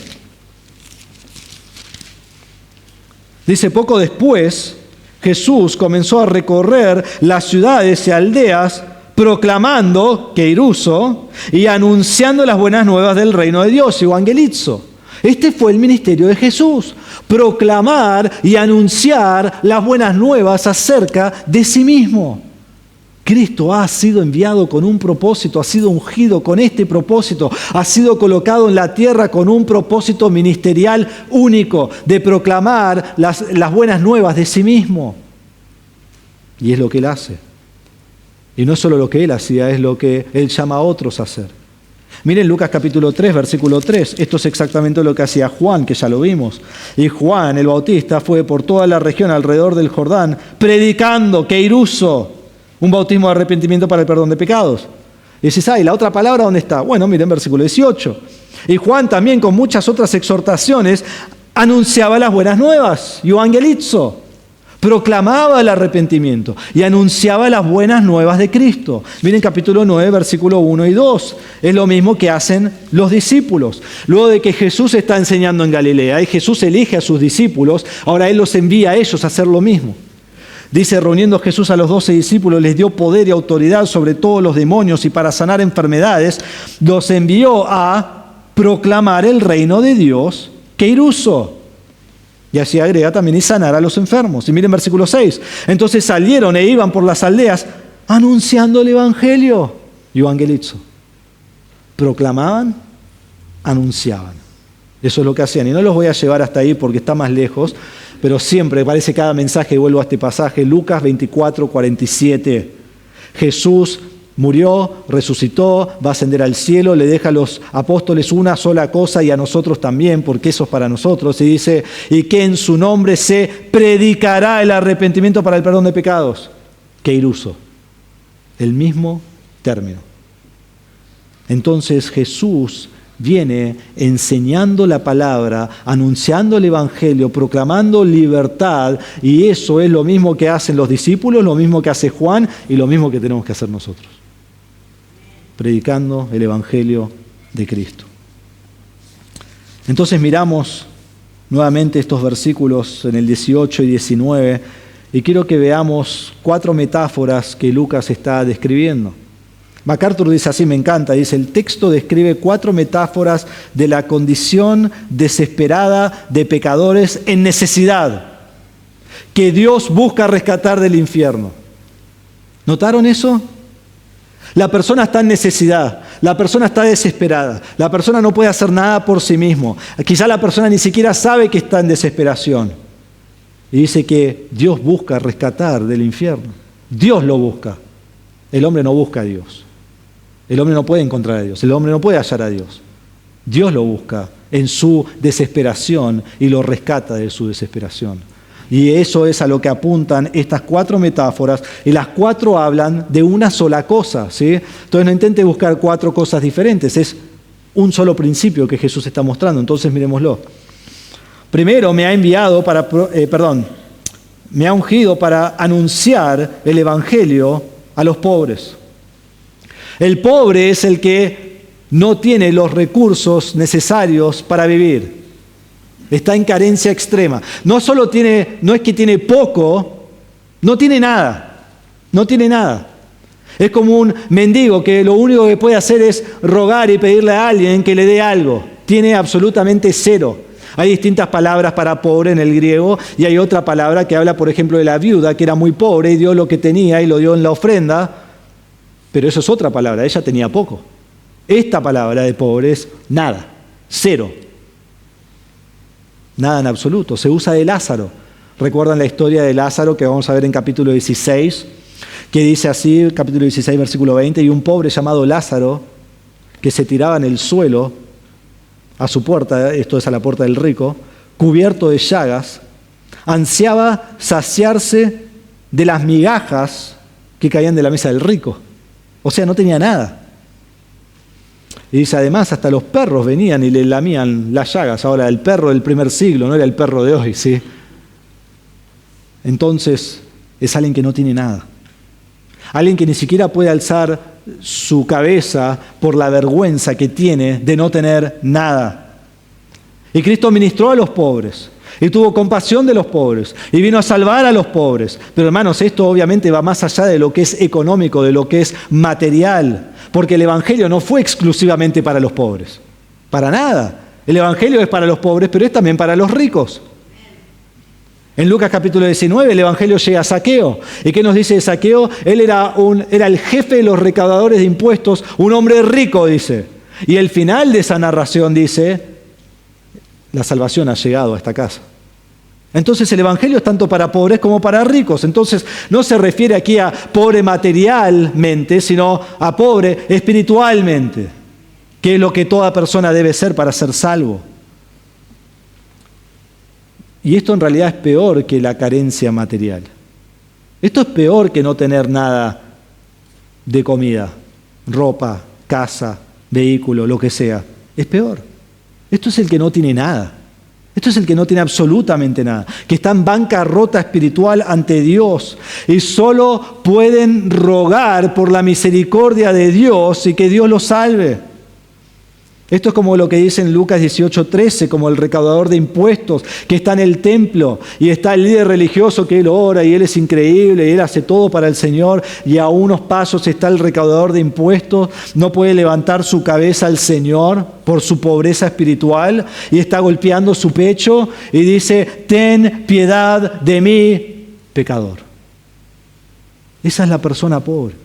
Dice, poco después, Jesús comenzó a recorrer las ciudades y aldeas proclamando keiruso y anunciando las buenas nuevas del reino de Dios, evangelizo. Este fue el ministerio de Jesús, proclamar y anunciar las buenas nuevas acerca de sí mismo. Cristo ha sido enviado con un propósito, ha sido ungido con este propósito, ha sido colocado en la tierra con un propósito ministerial único de proclamar las buenas nuevas de sí mismo. Y es lo que Él hace. Y no es solo lo que Él hacía, es lo que Él llama a otros a hacer. Miren Lucas capítulo 3, versículo 3. Esto es exactamente lo que hacía Juan, que ya lo vimos. Y Juan, el Bautista, fue por toda la región alrededor del Jordán, predicando keiruso, un bautismo de arrepentimiento para el perdón de pecados. Y dices, ¿y la otra palabra dónde está? Bueno, miren versículo 18. Y Juan también con muchas otras exhortaciones anunciaba las buenas nuevas, euangelizo, proclamaba el arrepentimiento y anunciaba las buenas nuevas de Cristo. Miren capítulo 9, versículo 1 y 2. Es lo mismo que hacen los discípulos. Luego de que Jesús está enseñando en Galilea y Jesús elige a sus discípulos, ahora Él los envía a ellos a hacer lo mismo. Dice, reuniendo Jesús a los 12 discípulos, les dio poder y autoridad sobre todos los demonios y para sanar enfermedades, los envió a proclamar el reino de Dios, queiruso. Y así agrega también y sanar a los enfermos. Y miren versículo 6. Entonces salieron e iban por las aldeas anunciando el evangelio. Evangelizo. Proclamaban, anunciaban. Eso es lo que hacían. Y no los voy a llevar hasta ahí porque está más lejos, pero siempre parece cada mensaje, y vuelvo a este pasaje, Lucas 24, 47. Jesús murió, resucitó, va a ascender al cielo, le deja a los apóstoles una sola cosa y a nosotros también, porque eso es para nosotros. Y dice, y que en su nombre se predicará el arrepentimiento para el perdón de pecados. Queiruso. El mismo término. Entonces Jesús viene enseñando la palabra, anunciando el evangelio, proclamando libertad, y eso es lo mismo que hacen los discípulos, lo mismo que hace Juan y lo mismo que tenemos que hacer nosotros. Predicando el evangelio de Cristo. Entonces miramos nuevamente estos versículos en el 18 y 19 y quiero que veamos 4 metáforas que Lucas está describiendo. MacArthur dice así, me encanta, dice, el texto describe 4 metáforas de la condición desesperada de pecadores en necesidad, que Dios busca rescatar del infierno. ¿Notaron eso? La persona está en necesidad, la persona está desesperada, la persona no puede hacer nada por sí mismo, quizá la persona ni siquiera sabe que está en desesperación. Y dice que Dios busca rescatar del infierno. Dios lo busca. El hombre no busca a Dios. El hombre no puede encontrar a Dios, el hombre no puede hallar a Dios. Dios lo busca en su desesperación y lo rescata de su desesperación. Y eso es a lo que apuntan estas 4 metáforas, y las 4 hablan de una sola cosa, ¿sí? Entonces no intente buscar 4 cosas diferentes, es un solo principio que Jesús está mostrando. Entonces miremoslo. Primero me ha ungido para anunciar el evangelio a los pobres. El pobre es el que no tiene los recursos necesarios para vivir. Está en carencia extrema. No es que tiene poco, no tiene nada. No tiene nada. Es como un mendigo que lo único que puede hacer es rogar y pedirle a alguien que le dé algo. Tiene absolutamente cero. Hay distintas palabras para pobre en el griego y hay otra palabra que habla, por ejemplo, de la viuda que era muy pobre y dio lo que tenía y lo dio en la ofrenda. Pero eso es otra palabra, ella tenía poco. Esta palabra de pobre es nada, cero. Nada en absoluto. Se usa de Lázaro. ¿Recuerdan la historia de Lázaro que vamos a ver en capítulo 16? Que dice así, capítulo 16, versículo 20, y un pobre llamado Lázaro, que se tiraba en el suelo, a su puerta, esto es a la puerta del rico, cubierto de llagas, ansiaba saciarse de las migajas que caían de la mesa del rico. O sea, no tenía nada. Y dice, además, hasta los perros venían y le lamían las llagas. Ahora, el perro del primer siglo, no era el perro de hoy, ¿sí? Entonces, es alguien que no tiene nada. Alguien que ni siquiera puede alzar su cabeza por la vergüenza que tiene de no tener nada. Y Cristo ministró a los pobres. Y tuvo compasión de los pobres. Y vino a salvar a los pobres. Pero hermanos, esto obviamente va más allá de lo que es económico, de lo que es material. Porque el Evangelio no fue exclusivamente para los pobres. Para nada. El Evangelio es para los pobres, pero es también para los ricos. En Lucas capítulo 19 el Evangelio llega a Zaqueo. ¿Y qué nos dice de Zaqueo? Él era el jefe de los recaudadores de impuestos, un hombre rico, dice. Y el final de esa narración dice, la salvación ha llegado a esta casa. Entonces el Evangelio es tanto para pobres como para ricos. Entonces no se refiere aquí a pobre materialmente, sino a pobre espiritualmente, que es lo que toda persona debe ser para ser salvo. Y esto en realidad es peor que la carencia material. Esto es peor que no tener nada de comida, ropa, casa, vehículo, lo que sea. Es peor. Esto es el que no tiene nada. Esto es el que no tiene absolutamente nada, que está en bancarrota espiritual ante Dios y solo pueden rogar por la misericordia de Dios y que Dios los salve. Esto es como lo que dice en Lucas 18:13, como el recaudador de impuestos que está en el templo y está el líder religioso que él ora y él es increíble y él hace todo para el Señor, y a unos pasos está el recaudador de impuestos, no puede levantar su cabeza al Señor por su pobreza espiritual y está golpeando su pecho y dice: ten piedad de mí, pecador. Esa es la persona pobre.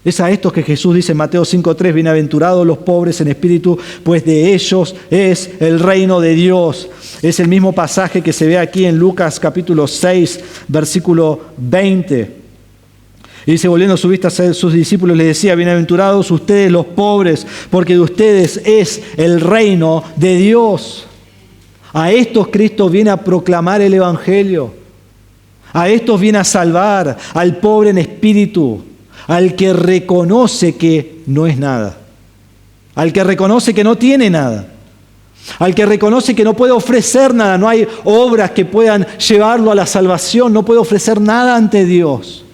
Es a estos que Jesús dice en Mateo 5:3, bienaventurados los pobres en espíritu, pues de ellos es el reino de Dios. Es el mismo pasaje que se ve aquí en Lucas capítulo 6, versículo 20. Y dice, volviendo su vista a sus discípulos, les decía: bienaventurados ustedes los pobres, porque de ustedes es el reino de Dios. A estos Cristo viene a proclamar el Evangelio. A estos viene a salvar al pobre en espíritu, al que reconoce que no es nada, al que reconoce que no tiene nada, al que reconoce que no puede ofrecer nada, no hay obras que puedan llevarlo a la salvación, no puede ofrecer nada ante Dios,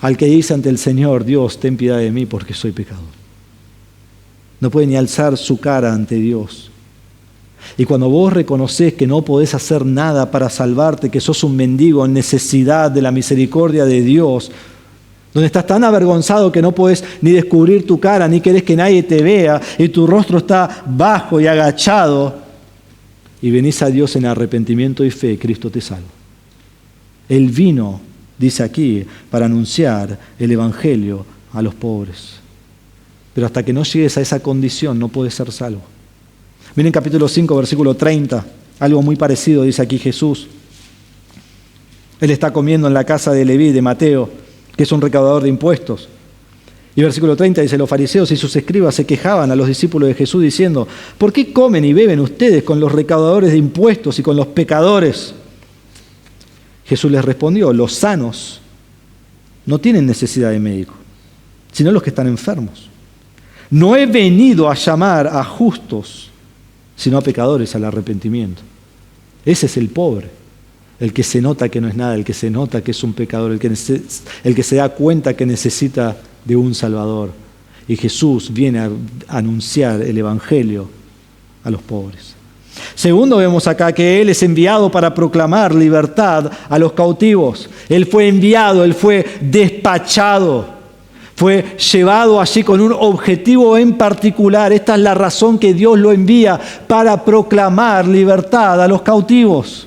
al que dice ante el Señor: Dios, ten piedad de mí porque soy pecador. No puede ni alzar su cara ante Dios. Y cuando vos reconoces que no podés hacer nada para salvarte, que sos un mendigo en necesidad de la misericordia de Dios, donde estás tan avergonzado que no podés ni descubrir tu cara, ni querés que nadie te vea, y tu rostro está bajo y agachado, y venís a Dios en arrepentimiento y fe, Cristo te salva. Él vino, dice aquí, para anunciar el Evangelio a los pobres. Pero hasta que no llegues a esa condición no puedes ser salvo. Miren capítulo 5, versículo 30, algo muy parecido dice aquí Jesús. Él está comiendo en la casa de Leví, de Mateo, que es un recaudador de impuestos. Y versículo 30 dice: los fariseos y sus escribas se quejaban a los discípulos de Jesús diciendo: ¿por qué comen y beben ustedes con los recaudadores de impuestos y con los pecadores? Jesús les respondió: los sanos no tienen necesidad de médico, sino los que están enfermos. No he venido a llamar a justos, sino a pecadores al arrepentimiento. Ese es el pobre. El que se nota que no es nada, el que se nota que es un pecador, el que se da cuenta que necesita de un Salvador. Y Jesús viene a anunciar el Evangelio a los pobres. Segundo, vemos acá que Él es enviado para proclamar libertad a los cautivos. Él fue enviado, Él fue despachado. Fue llevado allí con un objetivo en particular. Esta es la razón que Dios lo envía, para proclamar libertad a los cautivos.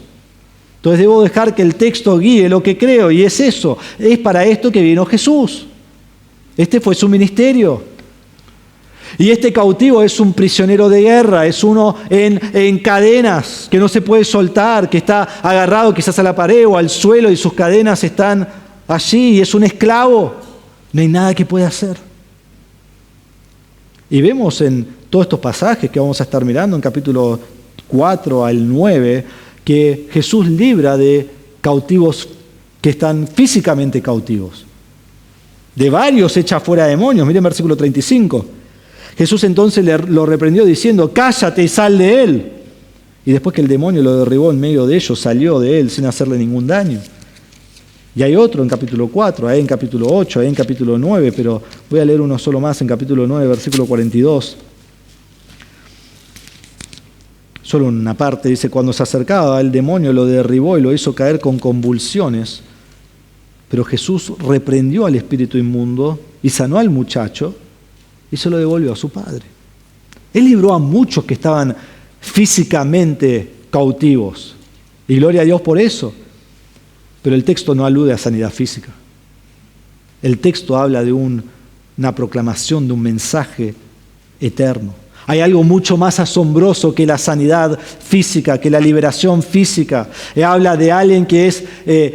Entonces debo dejar que el texto guíe lo que creo, y es eso, es para esto que vino Jesús. Este fue su ministerio. Y este cautivo es un prisionero de guerra, es uno en cadenas, que no se puede soltar, que está agarrado quizás a la pared o al suelo y sus cadenas están allí, y es un esclavo. No hay nada que pueda hacer. Y vemos en todos estos pasajes que vamos a estar mirando, en capítulo 4 al 9, que Jesús libra de cautivos que están físicamente cautivos. De varios echa fuera demonios. Miren versículo 35. Jesús entonces lo reprendió diciendo: cállate y sal de él. Y después que el demonio lo derribó en medio de ellos, salió de él sin hacerle ningún daño. Y hay otro en capítulo 4, hay en capítulo 8, hay en capítulo 9, pero voy a leer uno solo más en capítulo 9, versículo 42. Solo una parte dice: cuando se acercaba el demonio lo derribó y lo hizo caer con convulsiones. Pero Jesús reprendió al espíritu inmundo y sanó al muchacho y se lo devolvió a su padre. Él libró a muchos que estaban físicamente cautivos. Y gloria a Dios por eso. Pero el texto no alude a sanidad física. El texto habla de una proclamación, de un mensaje eterno. Hay algo mucho más asombroso que la sanidad física, que la liberación física. Habla de alguien que es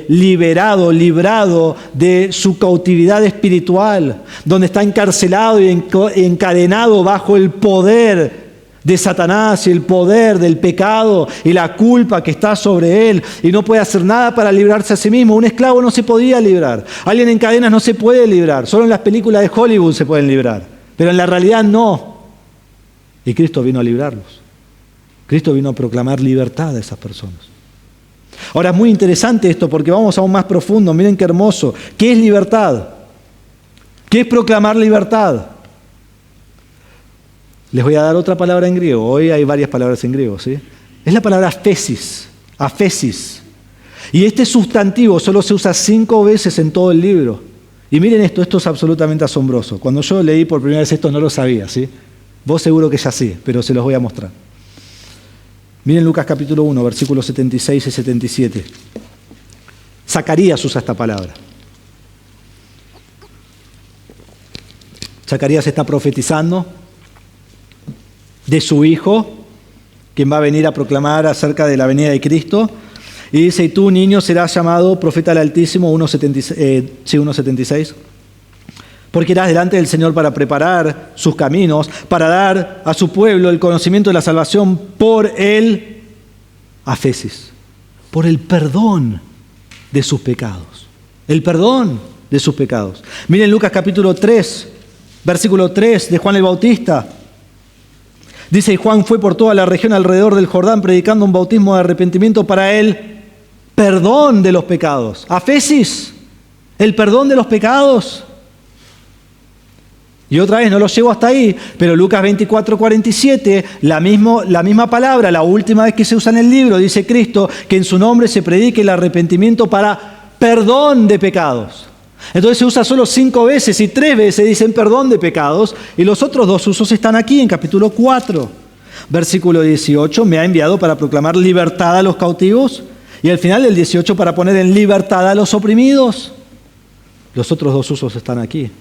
librado de su cautividad espiritual, donde está encarcelado y encadenado bajo el poder de Satanás y el poder del pecado y la culpa que está sobre él, y no puede hacer nada para librarse a sí mismo. Un esclavo no se podía librar. Alguien en cadenas no se puede librar. Solo en las películas de Hollywood se pueden librar, pero en la realidad no. Y Cristo vino a librarlos. Cristo vino a proclamar libertad a esas personas. Ahora es muy interesante esto porque vamos aún más profundo. Miren qué hermoso. ¿Qué es libertad? ¿Qué es proclamar libertad? Les voy a dar otra palabra en griego. Hoy hay varias palabras en griego, ¿sí? Es la palabra aphesis. Aphesis. Y este sustantivo solo se usa 5 veces en todo el libro. Y miren esto es absolutamente asombroso. Cuando yo leí por primera vez esto no lo sabía, ¿sí? Vos seguro que ya sí, pero se los voy a mostrar. Miren Lucas capítulo 1, versículos 76 y 77. Zacarías usa esta palabra. Zacarías está profetizando de su hijo, quien va a venir a proclamar acerca de la venida de Cristo. Y dice, y tú, niño, serás llamado profeta del Altísimo, 1.76. Porque irás delante del Señor para preparar sus caminos, para dar a su pueblo el conocimiento de la salvación por el aphesis, por el perdón de sus pecados. El perdón de sus pecados. Miren Lucas capítulo 3, versículo 3 de Juan el Bautista. Dice, y Juan fue por toda la región alrededor del Jordán predicando un bautismo de arrepentimiento para el perdón de los pecados. Aphesis, el perdón de los pecados. Y otra vez, no lo llevo hasta ahí, pero Lucas 24:47, la misma palabra, la última vez que se usa en el libro, dice Cristo, que en su nombre se predique el arrepentimiento para perdón de pecados. Entonces se usa solo 5 veces y 3 veces dicen perdón de pecados, y los otros 2 usos están aquí en capítulo 4, versículo 18, me ha enviado para proclamar libertad a los cautivos, y al final del 18 para poner en libertad a los oprimidos. Los otros 2 usos están aquí.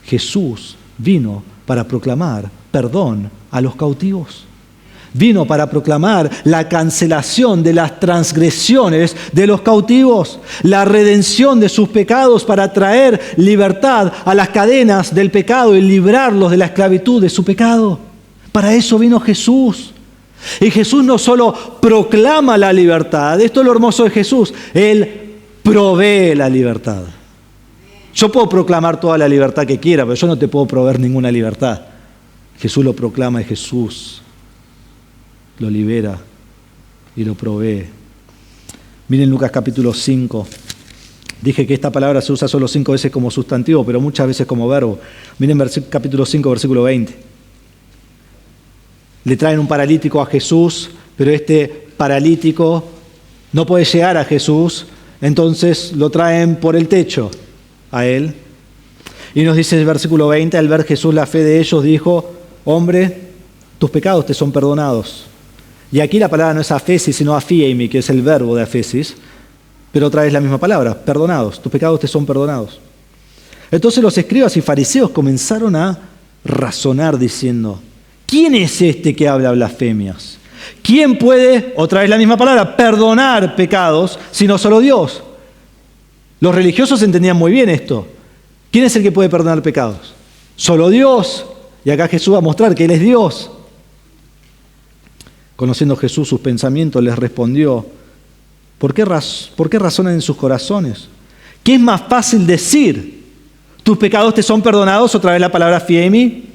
Jesús vino para proclamar perdón a los cautivos. Vino para proclamar la cancelación de las transgresiones de los cautivos, la redención de sus pecados para traer libertad a las cadenas del pecado y librarlos de la esclavitud de su pecado. Para eso vino Jesús. Y Jesús no solo proclama la libertad, esto es lo hermoso de Jesús, Él provee la libertad. Yo puedo proclamar toda la libertad que quiera, pero yo no te puedo proveer ninguna libertad. Jesús lo proclama y Jesús lo libera y lo provee. Miren Lucas capítulo 5. Dije que esta palabra se usa solo 5 veces como sustantivo, pero muchas veces como verbo. Miren capítulo 5, versículo 20. Le traen un paralítico a Jesús, pero este paralítico no puede llegar a Jesús, entonces lo traen por el techo a él. Y nos dice el versículo 20, al ver Jesús la fe de ellos, dijo, hombre, tus pecados te son perdonados. Y aquí la palabra no es aphesis, sino aphiemi, que es el verbo de aphesis, pero otra vez la misma palabra, perdonados, tus pecados te son perdonados. Entonces los escribas y fariseos comenzaron a razonar diciendo, ¿quién es este que habla blasfemias? ¿Quién puede, otra vez la misma palabra, perdonar pecados, sino solo Dios? Los religiosos entendían muy bien esto. ¿Quién es el que puede perdonar pecados? Solo Dios. Y acá Jesús va a mostrar que Él es Dios. Conociendo Jesús sus pensamientos, les respondió, ¿por qué razonan en sus corazones? ¿Qué es más fácil decir? ¿Tus pecados te son perdonados? Otra vez la palabra fiemi.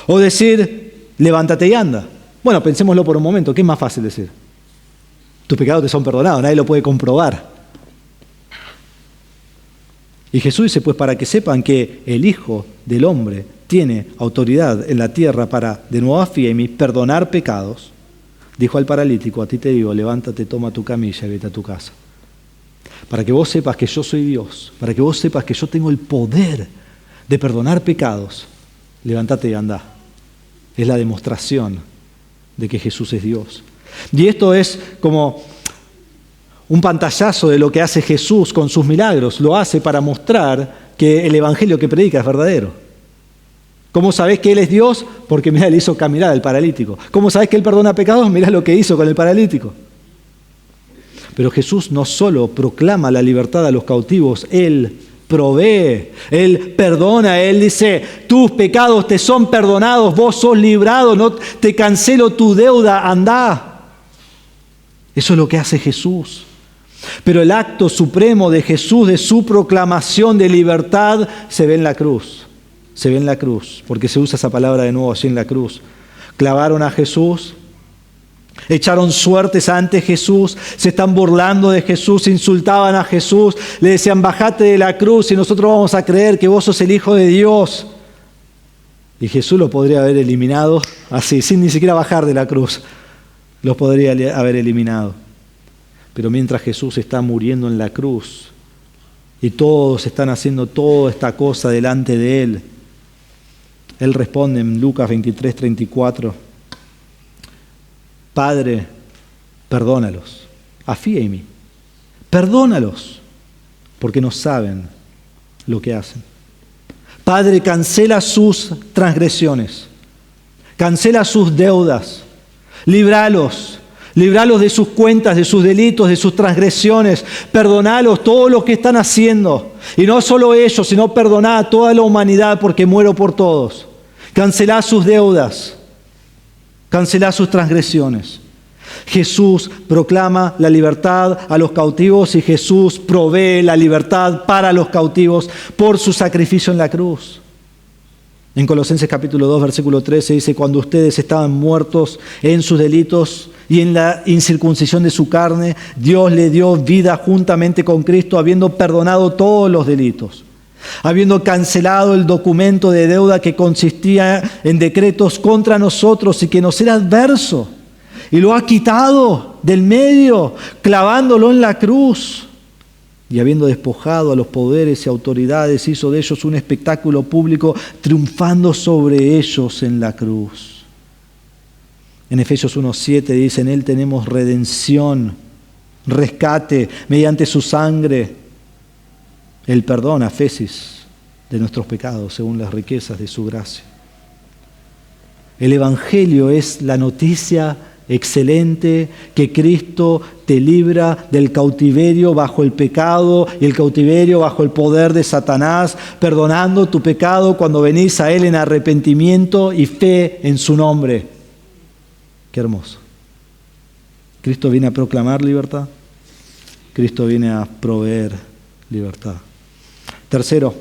O decir, levántate y anda. Bueno, pensémoslo por un momento. ¿Qué es más fácil decir? Tus pecados te son perdonados. Nadie lo puede comprobar. Y Jesús dice, pues para que sepan que el Hijo del Hombre tiene autoridad en la tierra para, de nuevo fiemi, perdonar pecados, dijo al paralítico, a ti te digo, levántate, toma tu camilla y vete a tu casa. Para que vos sepas que yo soy Dios, para que vos sepas que yo tengo el poder de perdonar pecados, levántate y anda. Es la demostración de que Jesús es Dios. Y esto es como un pantallazo de lo que hace Jesús con sus milagros. Lo hace para mostrar que el evangelio que predica es verdadero. ¿Cómo sabés que Él es Dios? Porque mirá, le hizo caminar al paralítico. ¿Cómo sabés que Él perdona pecados? Mirá lo que hizo con el paralítico. Pero Jesús no solo proclama la libertad a los cautivos, Él provee, Él perdona, Él dice, tus pecados te son perdonados, vos sos librado, no te cancelo tu deuda, andá. Eso es lo que hace Jesús. Pero el acto supremo de Jesús, de su proclamación de libertad, se ve en la cruz. Se ve en la cruz, porque se usa esa palabra de nuevo así en la cruz. Clavaron a Jesús, echaron suertes ante Jesús, se están burlando de Jesús, insultaban a Jesús, le decían, bajate de la cruz y nosotros vamos a creer que vos sos el Hijo de Dios. Y Jesús lo podría haber eliminado así, sin ni siquiera bajar de la cruz. Los podría haber eliminado. Pero mientras Jesús está muriendo en la cruz y todos están haciendo toda esta cosa delante de Él, Él responde en Lucas 23:34, Padre, perdónalos, afíemi, perdónalos, porque no saben lo que hacen. Padre, cancela sus transgresiones, cancela sus deudas, líbralos de sus cuentas, de sus delitos, de sus transgresiones, perdonalos todo lo que están haciendo. Y no solo ellos, sino perdoná a toda la humanidad porque muero por todos. Cancelá sus deudas, cancelá sus transgresiones. Jesús proclama la libertad a los cautivos y Jesús provee la libertad para los cautivos por su sacrificio en la cruz. En Colosenses capítulo 2, versículo 13 dice, cuando ustedes estaban muertos en sus delitos y en la incircuncisión de su carne, Dios le dio vida juntamente con Cristo, habiendo perdonado todos los delitos, habiendo cancelado el documento de deuda que consistía en decretos contra nosotros y que nos era adverso, y lo ha quitado del medio, clavándolo en la cruz. Y habiendo despojado a los poderes y autoridades, hizo de ellos un espectáculo público, triunfando sobre ellos en la cruz. En Efesios 1:7 dice, en Él tenemos redención, rescate, mediante su sangre, el perdón, afesis, de nuestros pecados, según las riquezas de su gracia. El Evangelio es la noticia excelente que Cristo te libra del cautiverio bajo el pecado y el cautiverio bajo el poder de Satanás, perdonando tu pecado cuando venís a Él en arrepentimiento y fe en su nombre. Qué hermoso. Cristo viene a proclamar libertad. Cristo viene a proveer libertad. Tercero,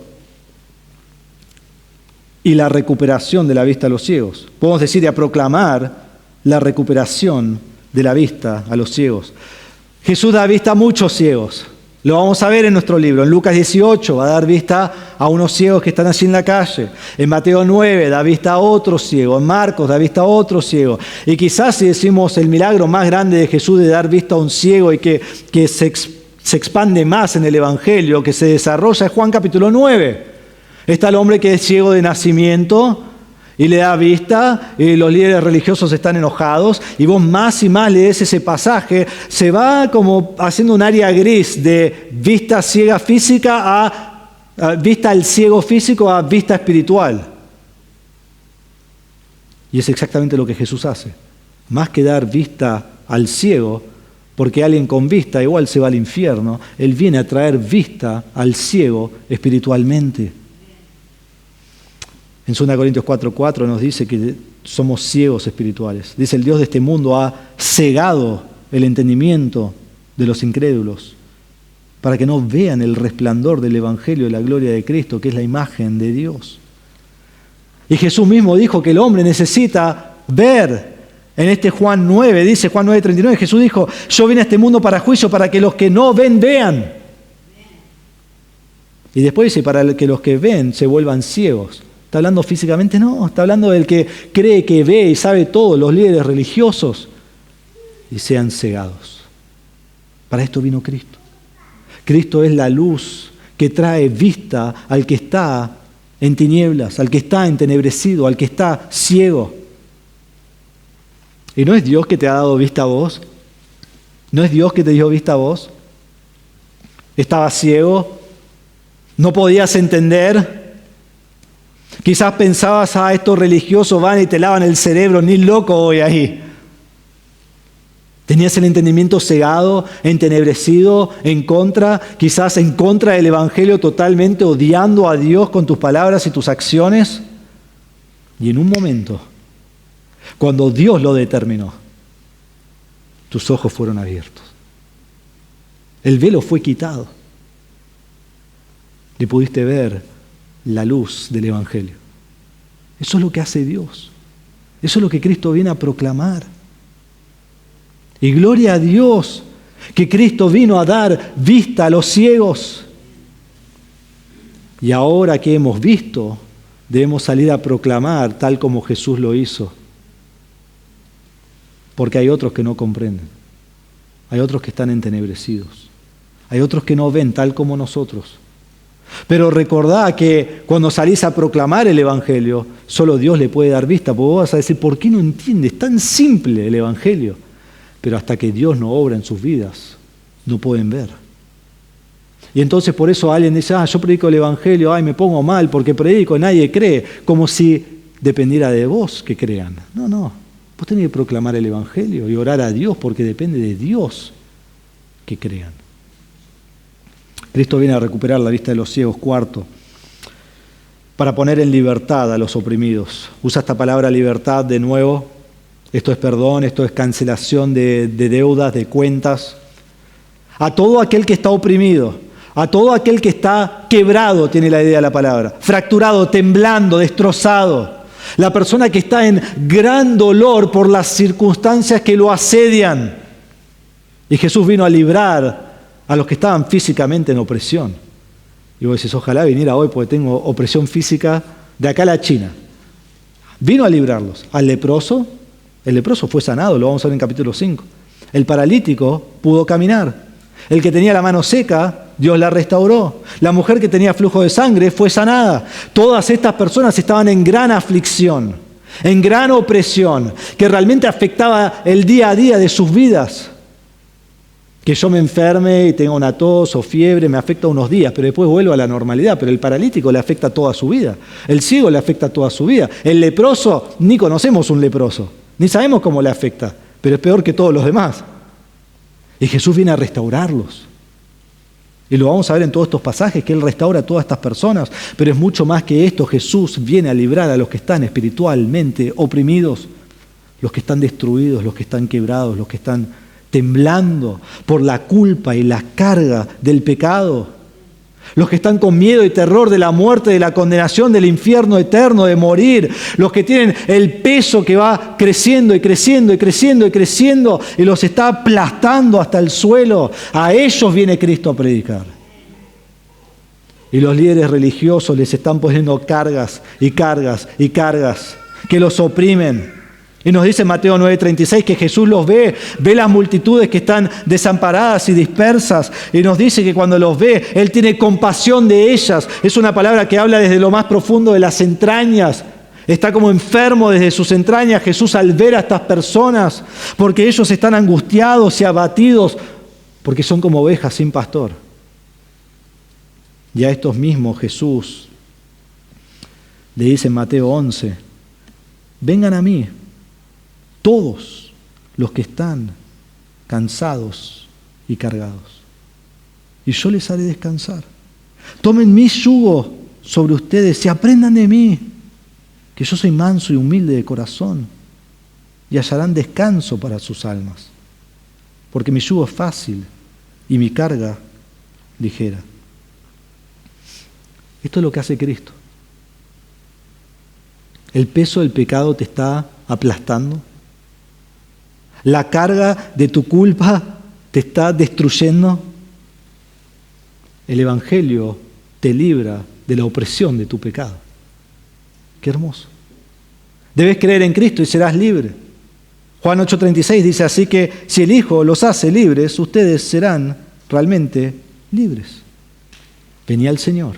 y la recuperación de la vista a los ciegos. Podemos decir a proclamar la recuperación de la vista a los ciegos. Jesús da vista a muchos ciegos. Lo vamos a ver en nuestro libro. En Lucas 18 va a dar vista a unos ciegos que están allí en la calle. En Mateo 9 da vista a otro ciego. En Marcos da vista a otro ciego. Y quizás si decimos el milagro más grande de Jesús de dar vista a un ciego y que se expande más en el Evangelio, que se desarrolla, es Juan capítulo 9. Está el hombre que es ciego de nacimiento y le da vista, y los líderes religiosos están enojados, y vos más y más lees ese pasaje, se va como haciendo un área gris de vista ciega física a vista al ciego físico a vista espiritual. Y es exactamente lo que Jesús hace. Más que dar vista al ciego, porque alguien con vista igual se va al infierno, Él viene a traer vista al ciego espiritualmente. En 2 Corintios 4:4 nos dice que somos ciegos espirituales. Dice, el Dios de este mundo ha cegado el entendimiento de los incrédulos para que no vean el resplandor del Evangelio de la gloria de Cristo, que es la imagen de Dios. Y Jesús mismo dijo que el hombre necesita ver. En este Juan 9, dice Juan 9:39, Jesús dijo, yo vine a este mundo para juicio, para que los que no ven, vean. Y después dice, para que los que ven se vuelvan ciegos. ¿Está hablando físicamente? No, está hablando del que cree que ve y sabe todo, los líderes religiosos, y sean cegados. Para esto vino Cristo. Cristo es la luz que trae vista al que está en tinieblas, al que está entenebrecido, al que está ciego. ¿Y no es Dios que te ha dado vista a vos? ¿No es Dios que te dio vista a vos? ¿Estabas ciego? ¿No podías entender? Quizás pensabas, estos religiosos van y te lavan el cerebro, ni loco voy ahí. Tenías el entendimiento cegado, entenebrecido, quizás en contra del Evangelio, totalmente odiando a Dios con tus palabras y tus acciones. Y en un momento, cuando Dios lo determinó, tus ojos fueron abiertos. El velo fue quitado. Y pudiste ver la luz del Evangelio. Eso es lo que hace Dios. Eso es lo que Cristo viene a proclamar. Y gloria a Dios que Cristo vino a dar vista a los ciegos. Y ahora que hemos visto, debemos salir a proclamar tal como Jesús lo hizo. Porque hay otros que no comprenden. Hay otros que están entenebrecidos. Hay otros que no ven tal como nosotros. Pero recordá que cuando salís a proclamar el Evangelio, solo Dios le puede dar vista. Porque vos vas a decir, ¿por qué no entiendes? Es tan simple el Evangelio. Pero hasta que Dios no obra en sus vidas, no pueden ver. Y entonces por eso alguien dice, yo predico el Evangelio, me pongo mal porque predico, nadie cree, como si dependiera de vos que crean. No, vos tenés que proclamar el Evangelio y orar a Dios porque depende de Dios que crean. Cristo viene a recuperar la vista de los ciegos, cuarto, para poner en libertad a los oprimidos. Usa esta palabra libertad de nuevo. Esto es perdón, esto es cancelación de deudas, de cuentas. A todo aquel que está oprimido, a todo aquel que está quebrado, tiene la idea de la palabra, fracturado, temblando, destrozado. La persona que está en gran dolor por las circunstancias que lo asedian. Y Jesús vino a librar a los que estaban físicamente en opresión. Y vos decís, ojalá viniera hoy porque tengo opresión física de acá a la China. Vino a librarlos. Al leproso, el leproso fue sanado, lo vamos a ver en capítulo 5. El paralítico pudo caminar. El que tenía la mano seca, Dios la restauró. La mujer que tenía flujo de sangre fue sanada. Todas estas personas estaban en gran aflicción, en gran opresión, que realmente afectaba el día a día de sus vidas. Que yo me enferme y tenga una tos o fiebre me afecta unos días, pero después vuelvo a la normalidad. Pero el paralítico le afecta toda su vida. El ciego le afecta toda su vida. El leproso, ni conocemos un leproso, ni sabemos cómo le afecta, pero es peor que todos los demás. Y Jesús viene a restaurarlos. Y lo vamos a ver en todos estos pasajes, que Él restaura a todas estas personas. Pero es mucho más que esto. Jesús viene a librar a los que están espiritualmente oprimidos, los que están destruidos, los que están quebrados, los que están temblando por la culpa y la carga del pecado. Los que están con miedo y terror de la muerte, de la condenación, del infierno eterno, de morir. Los que tienen el peso que va creciendo y creciendo y creciendo y creciendo y los está aplastando hasta el suelo. A ellos viene Cristo a predicar. Y los líderes religiosos les están poniendo cargas y cargas y cargas que los oprimen. Y nos dice Mateo 9:36 que Jesús los ve las multitudes que están desamparadas y dispersas. Y nos dice que cuando los ve, Él tiene compasión de ellas. Es una palabra que habla desde lo más profundo de las entrañas. Está como enfermo desde sus entrañas Jesús al ver a estas personas, porque ellos están angustiados y abatidos, porque son como ovejas sin pastor. Y a estos mismos Jesús le dice en Mateo 11, vengan a mí, todos los que están cansados y cargados, y yo les haré descansar. Tomen mi yugo sobre ustedes y aprendan de mí, que yo soy manso y humilde de corazón, y hallarán descanso para sus almas, porque mi yugo es fácil y mi carga ligera. Esto es lo que hace Cristo. El peso del pecado te está aplastando. La carga de tu culpa te está destruyendo. El Evangelio te libra de la opresión de tu pecado. Qué hermoso. Debes creer en Cristo y serás libre. Juan 8:36 dice, así que si el Hijo los hace libres, ustedes serán realmente libres. Vení al Señor.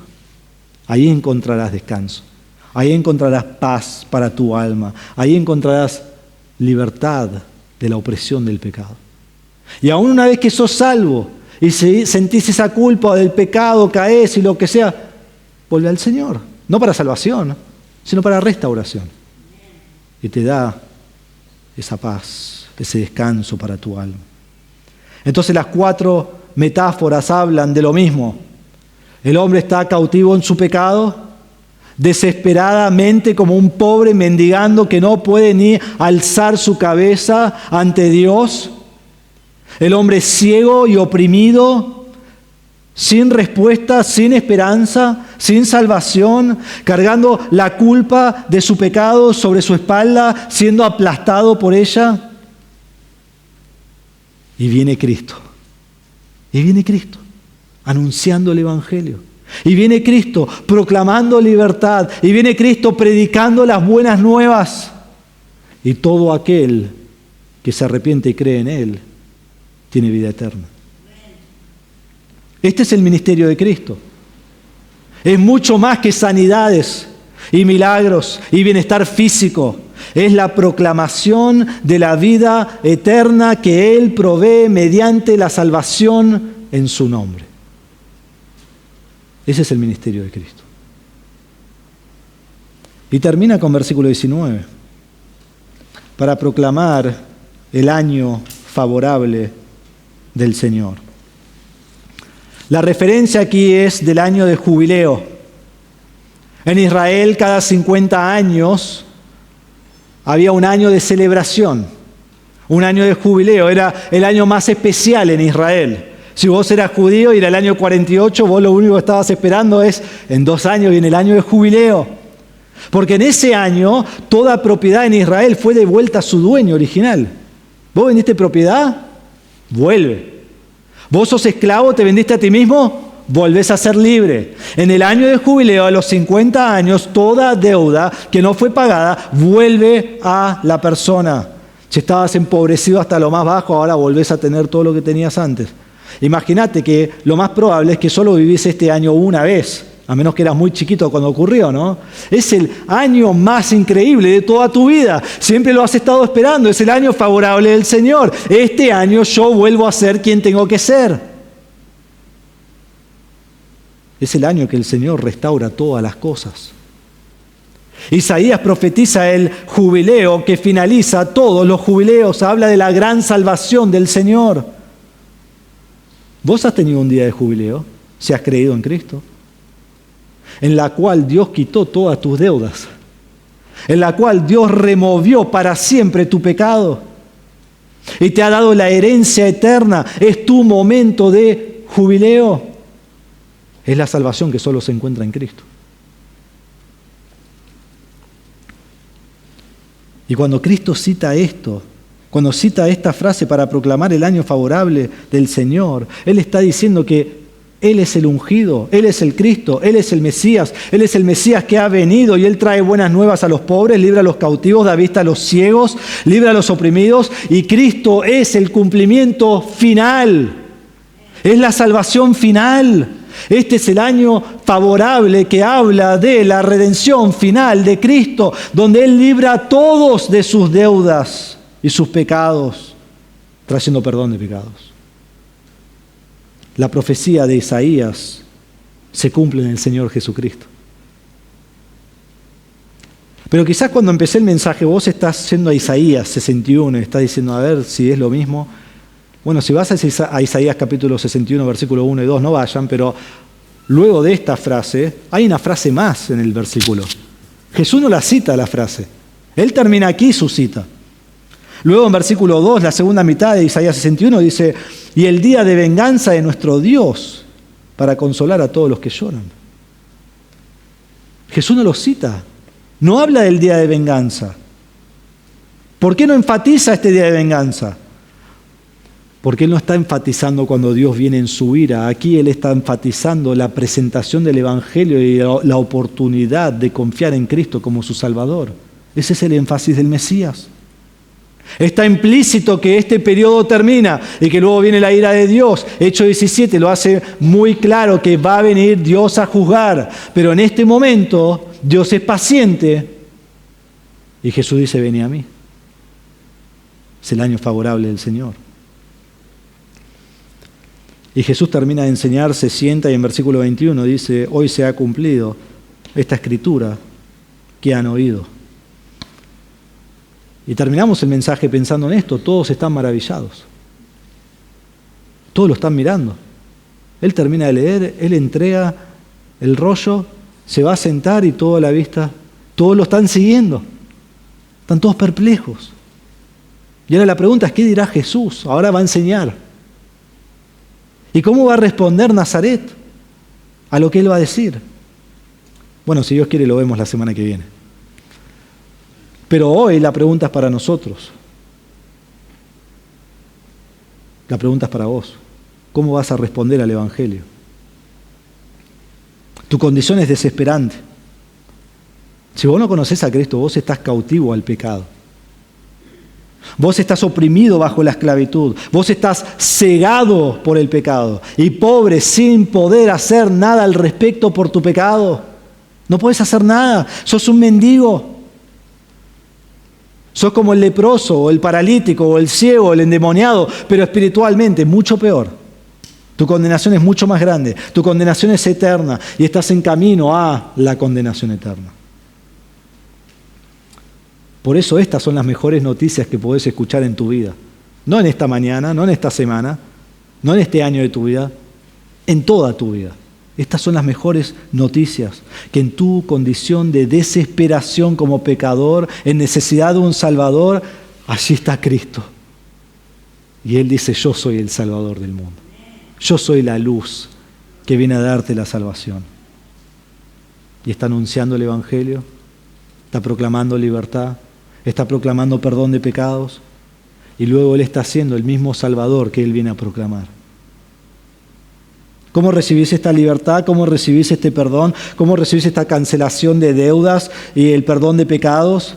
Ahí encontrarás descanso. Ahí encontrarás paz para tu alma. Ahí encontrarás libertad de la opresión del pecado. Y aún una vez que sos salvo y sentís esa culpa del pecado, caes y lo que sea, vuelve al Señor. No para salvación, sino para restauración. Y te da esa paz, ese descanso para tu alma. Entonces las 4 metáforas hablan de lo mismo. El hombre está cautivo en su pecado, desesperadamente como un pobre mendigando que no puede ni alzar su cabeza ante Dios. El hombre ciego y oprimido, sin respuesta, sin esperanza, sin salvación, cargando la culpa de su pecado sobre su espalda, siendo aplastado por ella. Y viene Cristo. Y viene Cristo anunciando el Evangelio. Y viene Cristo proclamando libertad. Y viene Cristo predicando las buenas nuevas. Y todo aquel que se arrepiente y cree en Él tiene vida eterna. Este es el ministerio de Cristo. Es mucho más que sanidades y milagros y bienestar físico. Es la proclamación de la vida eterna que Él provee mediante la salvación en su nombre. Ese es el ministerio de Cristo. Y termina con versículo 19. Para proclamar el año favorable del Señor. La referencia aquí es del año de jubileo. En Israel, cada 50 años había un año de celebración, un año de jubileo. Era el año más especial en Israel. Si vos eras judío y era el año 48, vos lo único que estabas esperando es, en 2 años viene el año de jubileo. Porque en ese año, toda propiedad en Israel fue devuelta a su dueño original. ¿Vos vendiste propiedad? Vuelve. ¿Vos sos esclavo, te vendiste a ti mismo? Volvés a ser libre. En el año de jubileo, a los 50 años, toda deuda que no fue pagada vuelve a la persona. Si estabas empobrecido hasta lo más bajo, ahora volvés a tener todo lo que tenías antes. Imagínate que lo más probable es que solo vivís este año una vez, a menos que eras muy chiquito cuando ocurrió, ¿no? Es el año más increíble de toda tu vida. Siempre lo has estado esperando. Es el año favorable del Señor. Este año yo vuelvo a ser quien tengo que ser. Es el año que el Señor restaura todas las cosas. Isaías profetiza el jubileo que finaliza todos los jubileos. Habla de la gran salvación del Señor. ¿Vos has tenido un día de jubileo si has creído en Cristo? En la cual Dios quitó todas tus deudas, en la cual Dios removió para siempre tu pecado y te ha dado la herencia eterna. Es tu momento de jubileo. Es la salvación que solo se encuentra en Cristo. Y cuando Cristo cita esto, cuando cita esta frase para proclamar el año favorable del Señor, Él está diciendo que Él es el ungido, Él es el Cristo, Él es el Mesías que ha venido y Él trae buenas nuevas a los pobres, libra a los cautivos, da vista a los ciegos, libra a los oprimidos, y Cristo es el cumplimiento final, es la salvación final. Este es el año favorable que habla de la redención final de Cristo, donde Él libra a todos de sus deudas y sus pecados, trayendo perdón de pecados. La profecía de Isaías se cumple en el Señor Jesucristo. Pero quizás cuando empecé el mensaje vos estás yendo a Isaías 61 y estás diciendo, a ver si es lo mismo. Bueno, si vas a Isaías capítulo 61, versículo 1 y 2, no vayan, pero luego de esta frase, hay una frase más en el versículo. Jesús no la cita la frase. Él termina aquí su cita. Luego en versículo 2, la segunda mitad de Isaías 61 dice, y el día de venganza de nuestro Dios para consolar a todos los que lloran. Jesús no lo cita, no habla del día de venganza. ¿Por qué no enfatiza este día de venganza? Porque Él no está enfatizando cuando Dios viene en su ira. Aquí Él está enfatizando la presentación del Evangelio y la oportunidad de confiar en Cristo como su Salvador. Ese es el énfasis del Mesías. Está implícito que este periodo termina y que luego viene la ira de Dios. Hechos 17 lo hace muy claro que va a venir Dios a juzgar. Pero en este momento Dios es paciente y Jesús dice, vení a mí. Es el año favorable del Señor. Y Jesús termina de enseñar, se sienta y en versículo 21 dice, hoy se ha cumplido esta escritura que han oído. Y terminamos el mensaje pensando en esto, todos están maravillados. Todos lo están mirando. Él termina de leer, él entrega el rollo, se va a sentar y toda la vista, todos lo están siguiendo. Están todos perplejos. Y ahora la pregunta es, ¿qué dirá Jesús? Ahora va a enseñar. ¿Y cómo va a responder Nazaret a lo que él va a decir? Bueno, si Dios quiere lo vemos la semana que viene. Pero hoy la pregunta es para nosotros. La pregunta es para vos. ¿Cómo vas a responder al Evangelio? Tu condición es desesperante. Si vos no conocés a Cristo, vos estás cautivo al pecado. Vos estás oprimido bajo la esclavitud. Vos estás cegado por el pecado y pobre sin poder hacer nada al respecto por tu pecado. No puedes hacer nada. Sos un mendigo. Sos como el leproso o el paralítico o el ciego o el endemoniado, pero espiritualmente mucho peor. Tu condenación es mucho más grande. Tu condenación es eterna y estás en camino a la condenación eterna. Por eso estas son las mejores noticias que podés escuchar en tu vida. No en esta mañana, no en esta semana, no en este año de tu vida, en toda tu vida. Estas son las mejores noticias, que en tu condición de desesperación como pecador, en necesidad de un Salvador, allí está Cristo. Y Él dice, yo soy el Salvador del mundo. Yo soy la luz que viene a darte la salvación. Y está anunciando el Evangelio, está proclamando libertad, está proclamando perdón de pecados, y luego Él está siendo el mismo Salvador que Él viene a proclamar. ¿Cómo recibís esta libertad? ¿Cómo recibís este perdón? ¿Cómo recibís esta cancelación de deudas y el perdón de pecados?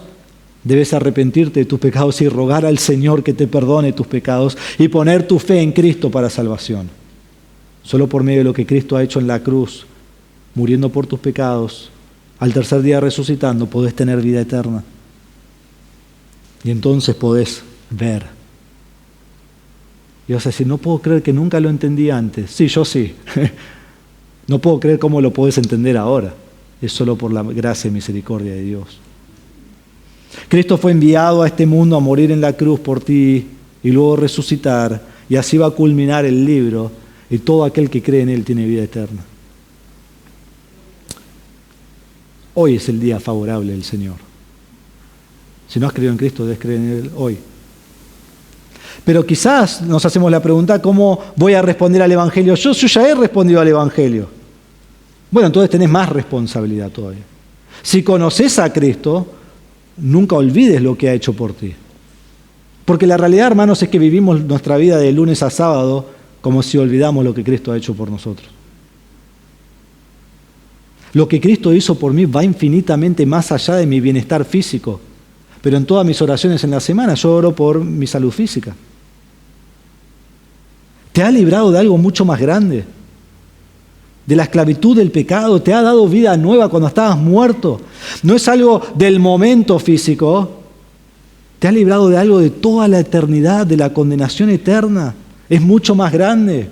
Debes arrepentirte de tus pecados y rogar al Señor que te perdone tus pecados y poner tu fe en Cristo para salvación. Solo por medio de lo que Cristo ha hecho en la cruz, muriendo por tus pecados, al tercer día resucitando, podés tener vida eterna. Y entonces podés ver. Y vas a decir, no puedo creer que nunca lo entendí antes. Sí, yo sí. No puedo creer cómo lo podés entender ahora. Es solo por la gracia y misericordia de Dios. Cristo fue enviado a este mundo a morir en la cruz por ti y luego resucitar. Y así va a culminar el libro. Y todo aquel que cree en Él tiene vida eterna. Hoy es el día favorable del Señor. Si no has creído en Cristo, debes creer en Él hoy. Pero quizás nos hacemos la pregunta, ¿cómo voy a responder al Evangelio? Yo ya he respondido al Evangelio. Bueno, entonces tenés más responsabilidad todavía. Si conoces a Cristo, nunca olvides lo que ha hecho por ti. Porque la realidad, hermanos, es que vivimos nuestra vida de lunes a sábado como si olvidamos lo que Cristo ha hecho por nosotros. Lo que Cristo hizo por mí va infinitamente más allá de mi bienestar físico. Pero en todas mis oraciones en la semana yo oro por mi salud física. Te ha librado de algo mucho más grande. De la esclavitud del pecado. Te ha dado vida nueva cuando estabas muerto. No es algo del momento físico. Te ha librado de algo de toda la eternidad, de la condenación eterna. Es mucho más grande.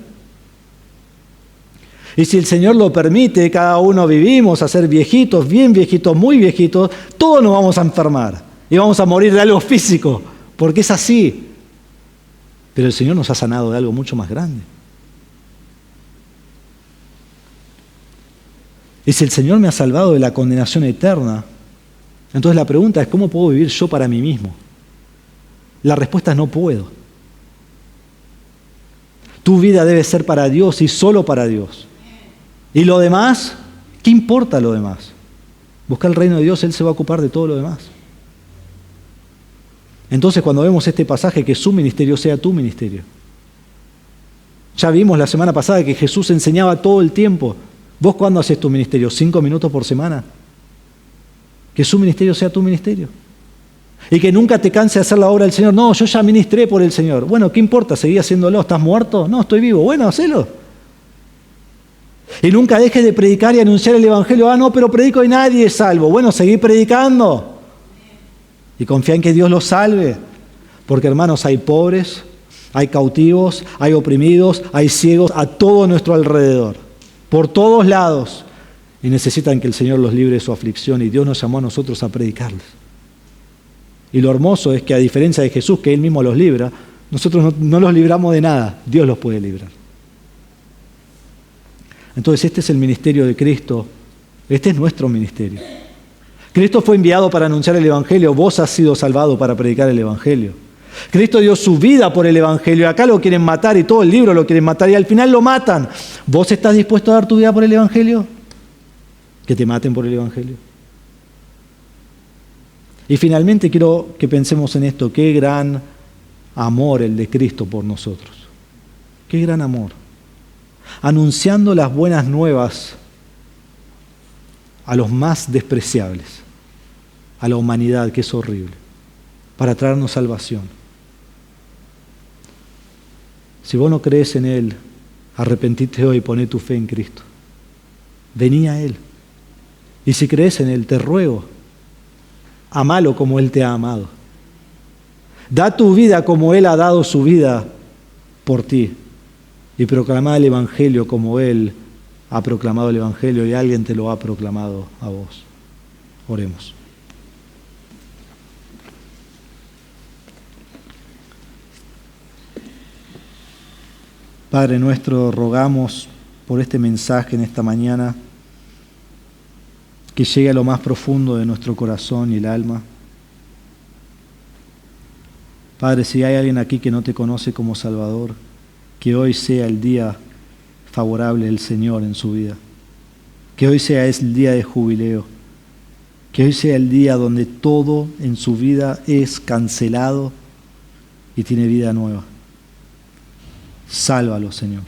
Y si el Señor lo permite, cada uno vivimos a ser viejitos, bien viejitos, muy viejitos, todos nos vamos a enfermar y vamos a morir de algo físico, porque es así. Pero el Señor nos ha sanado de algo mucho más grande. Y si el Señor me ha salvado de la condenación eterna, entonces la pregunta es, ¿cómo puedo vivir yo para mí mismo? La respuesta es no puedo. Tu vida debe ser para Dios y solo para Dios. ¿Y lo demás? ¿Qué importa lo demás? Busca el reino de Dios, Él se va a ocupar de todo lo demás. Entonces, cuando vemos este pasaje, que su ministerio sea tu ministerio. Ya vimos la semana pasada que Jesús enseñaba todo el tiempo. ¿Vos cuándo haces tu ministerio? ¿5 minutos por semana? Que su ministerio sea tu ministerio. Y que nunca te canse de hacer la obra del Señor. No, yo ya ministré por el Señor. Bueno, ¿qué importa? ¿Seguí haciéndolo? ¿Estás muerto? No, estoy vivo. Bueno, hacelo. Y nunca dejes de predicar y anunciar el Evangelio. Ah, no, pero predico y nadie es salvo. Bueno, seguí predicando. Y confía en que Dios los salve. Porque, hermanos, hay pobres, hay cautivos, hay oprimidos, hay ciegos a todo nuestro alrededor. Por todos lados. Y necesitan que el Señor los libre de su aflicción. Y Dios nos llamó a nosotros a predicarles. Y lo hermoso es que, a diferencia de Jesús, que Él mismo los libra, nosotros no los libramos de nada. Dios los puede librar. Entonces, este es el ministerio de Cristo. Este es nuestro ministerio. Cristo fue enviado para anunciar el Evangelio. Vos has sido salvado para predicar el Evangelio. Cristo dio su vida por el Evangelio. Acá lo quieren matar y todo el libro lo quieren matar y al final lo matan. ¿Vos estás dispuesto a dar tu vida por el Evangelio? Que te maten por el Evangelio. Y finalmente quiero que pensemos en esto. Qué gran amor el de Cristo por nosotros. Qué gran amor. Anunciando las buenas nuevas a los más despreciables, a la humanidad que es horrible, para traernos salvación. Si vos no crees en Él, arrepentite hoy y poné tu fe en Cristo. Vení a Él. Y si crees en Él, te ruego, amalo como Él te ha amado. Da tu vida como Él ha dado su vida por ti. Y proclama el Evangelio como Él ha proclamado el Evangelio y alguien te lo ha proclamado a vos. Oremos. Padre nuestro, rogamos por este mensaje en esta mañana que llegue a lo más profundo de nuestro corazón y el alma. Padre, si hay alguien aquí que no te conoce como Salvador, que hoy sea el día favorable del Señor en su vida. Que hoy sea el día de jubileo. Que hoy sea el día donde todo en su vida es cancelado y tiene vida nueva. Sálvalo, Señor.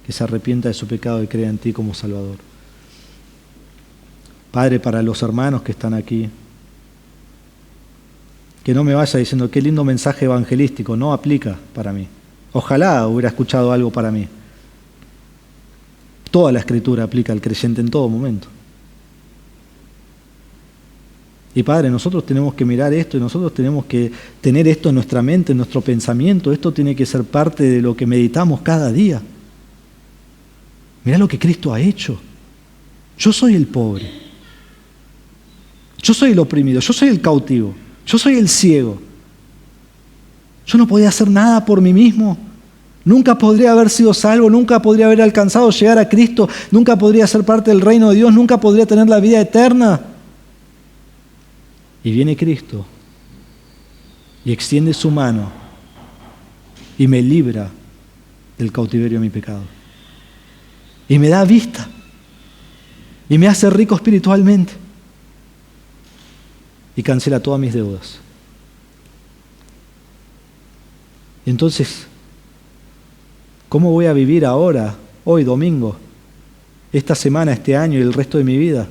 Que se arrepienta de su pecado y crea en ti como Salvador. Padre, para los hermanos que están aquí, que no me vaya diciendo qué lindo mensaje evangelístico, no aplica para mí. Ojalá hubiera escuchado algo para mí. Toda la Escritura aplica al creyente en todo momento. Y Padre, nosotros tenemos que mirar esto y nosotros tenemos que tener esto en nuestra mente, en nuestro pensamiento. Esto tiene que ser parte de lo que meditamos cada día. Mirá lo que Cristo ha hecho. Yo soy el pobre. Yo soy el oprimido. Yo soy el cautivo. Yo soy el ciego. Yo no podía hacer nada por mí mismo. Nunca podría haber sido salvo, nunca podría haber alcanzado llegar a Cristo, nunca podría ser parte del reino de Dios, nunca podría tener la vida eterna. Y viene Cristo y extiende su mano y me libra del cautiverio de mi pecado. Y me da vista y me hace rico espiritualmente y cancela todas mis deudas. Entonces, ¿cómo voy a vivir ahora, hoy domingo, esta semana, este año y el resto de mi vida?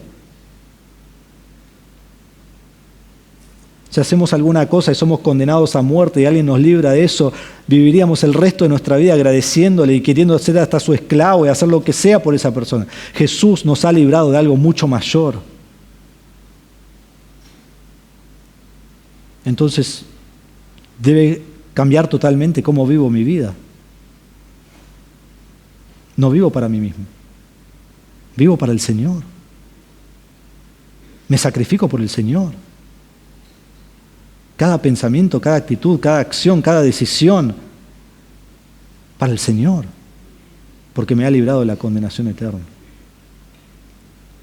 Si hacemos alguna cosa y somos condenados a muerte y alguien nos libra de eso, viviríamos el resto de nuestra vida agradeciéndole y queriendo ser hasta su esclavo y hacer lo que sea por esa persona. Jesús nos ha librado de algo mucho mayor. Entonces, debe cambiar totalmente cómo vivo mi vida. No vivo para mí mismo. Vivo para el Señor. Me sacrifico por el Señor. Cada pensamiento, cada actitud, cada acción, cada decisión, para el Señor, porque me ha librado de la condenación eterna.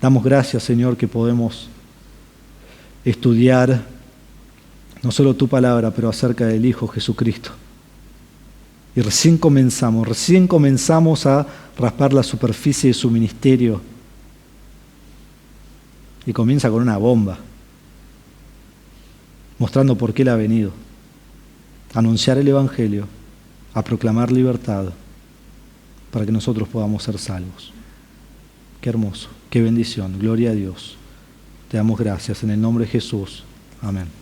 Damos gracias, Señor, que podemos estudiar no solo tu palabra, pero acerca del Hijo Jesucristo. Y recién comenzamos a raspar la superficie de su ministerio. Y comienza con una bomba, mostrando por qué Él ha venido. A anunciar el Evangelio, a proclamar libertad, para que nosotros podamos ser salvos. Qué hermoso, qué bendición, gloria a Dios. Te damos gracias en el nombre de Jesús. Amén.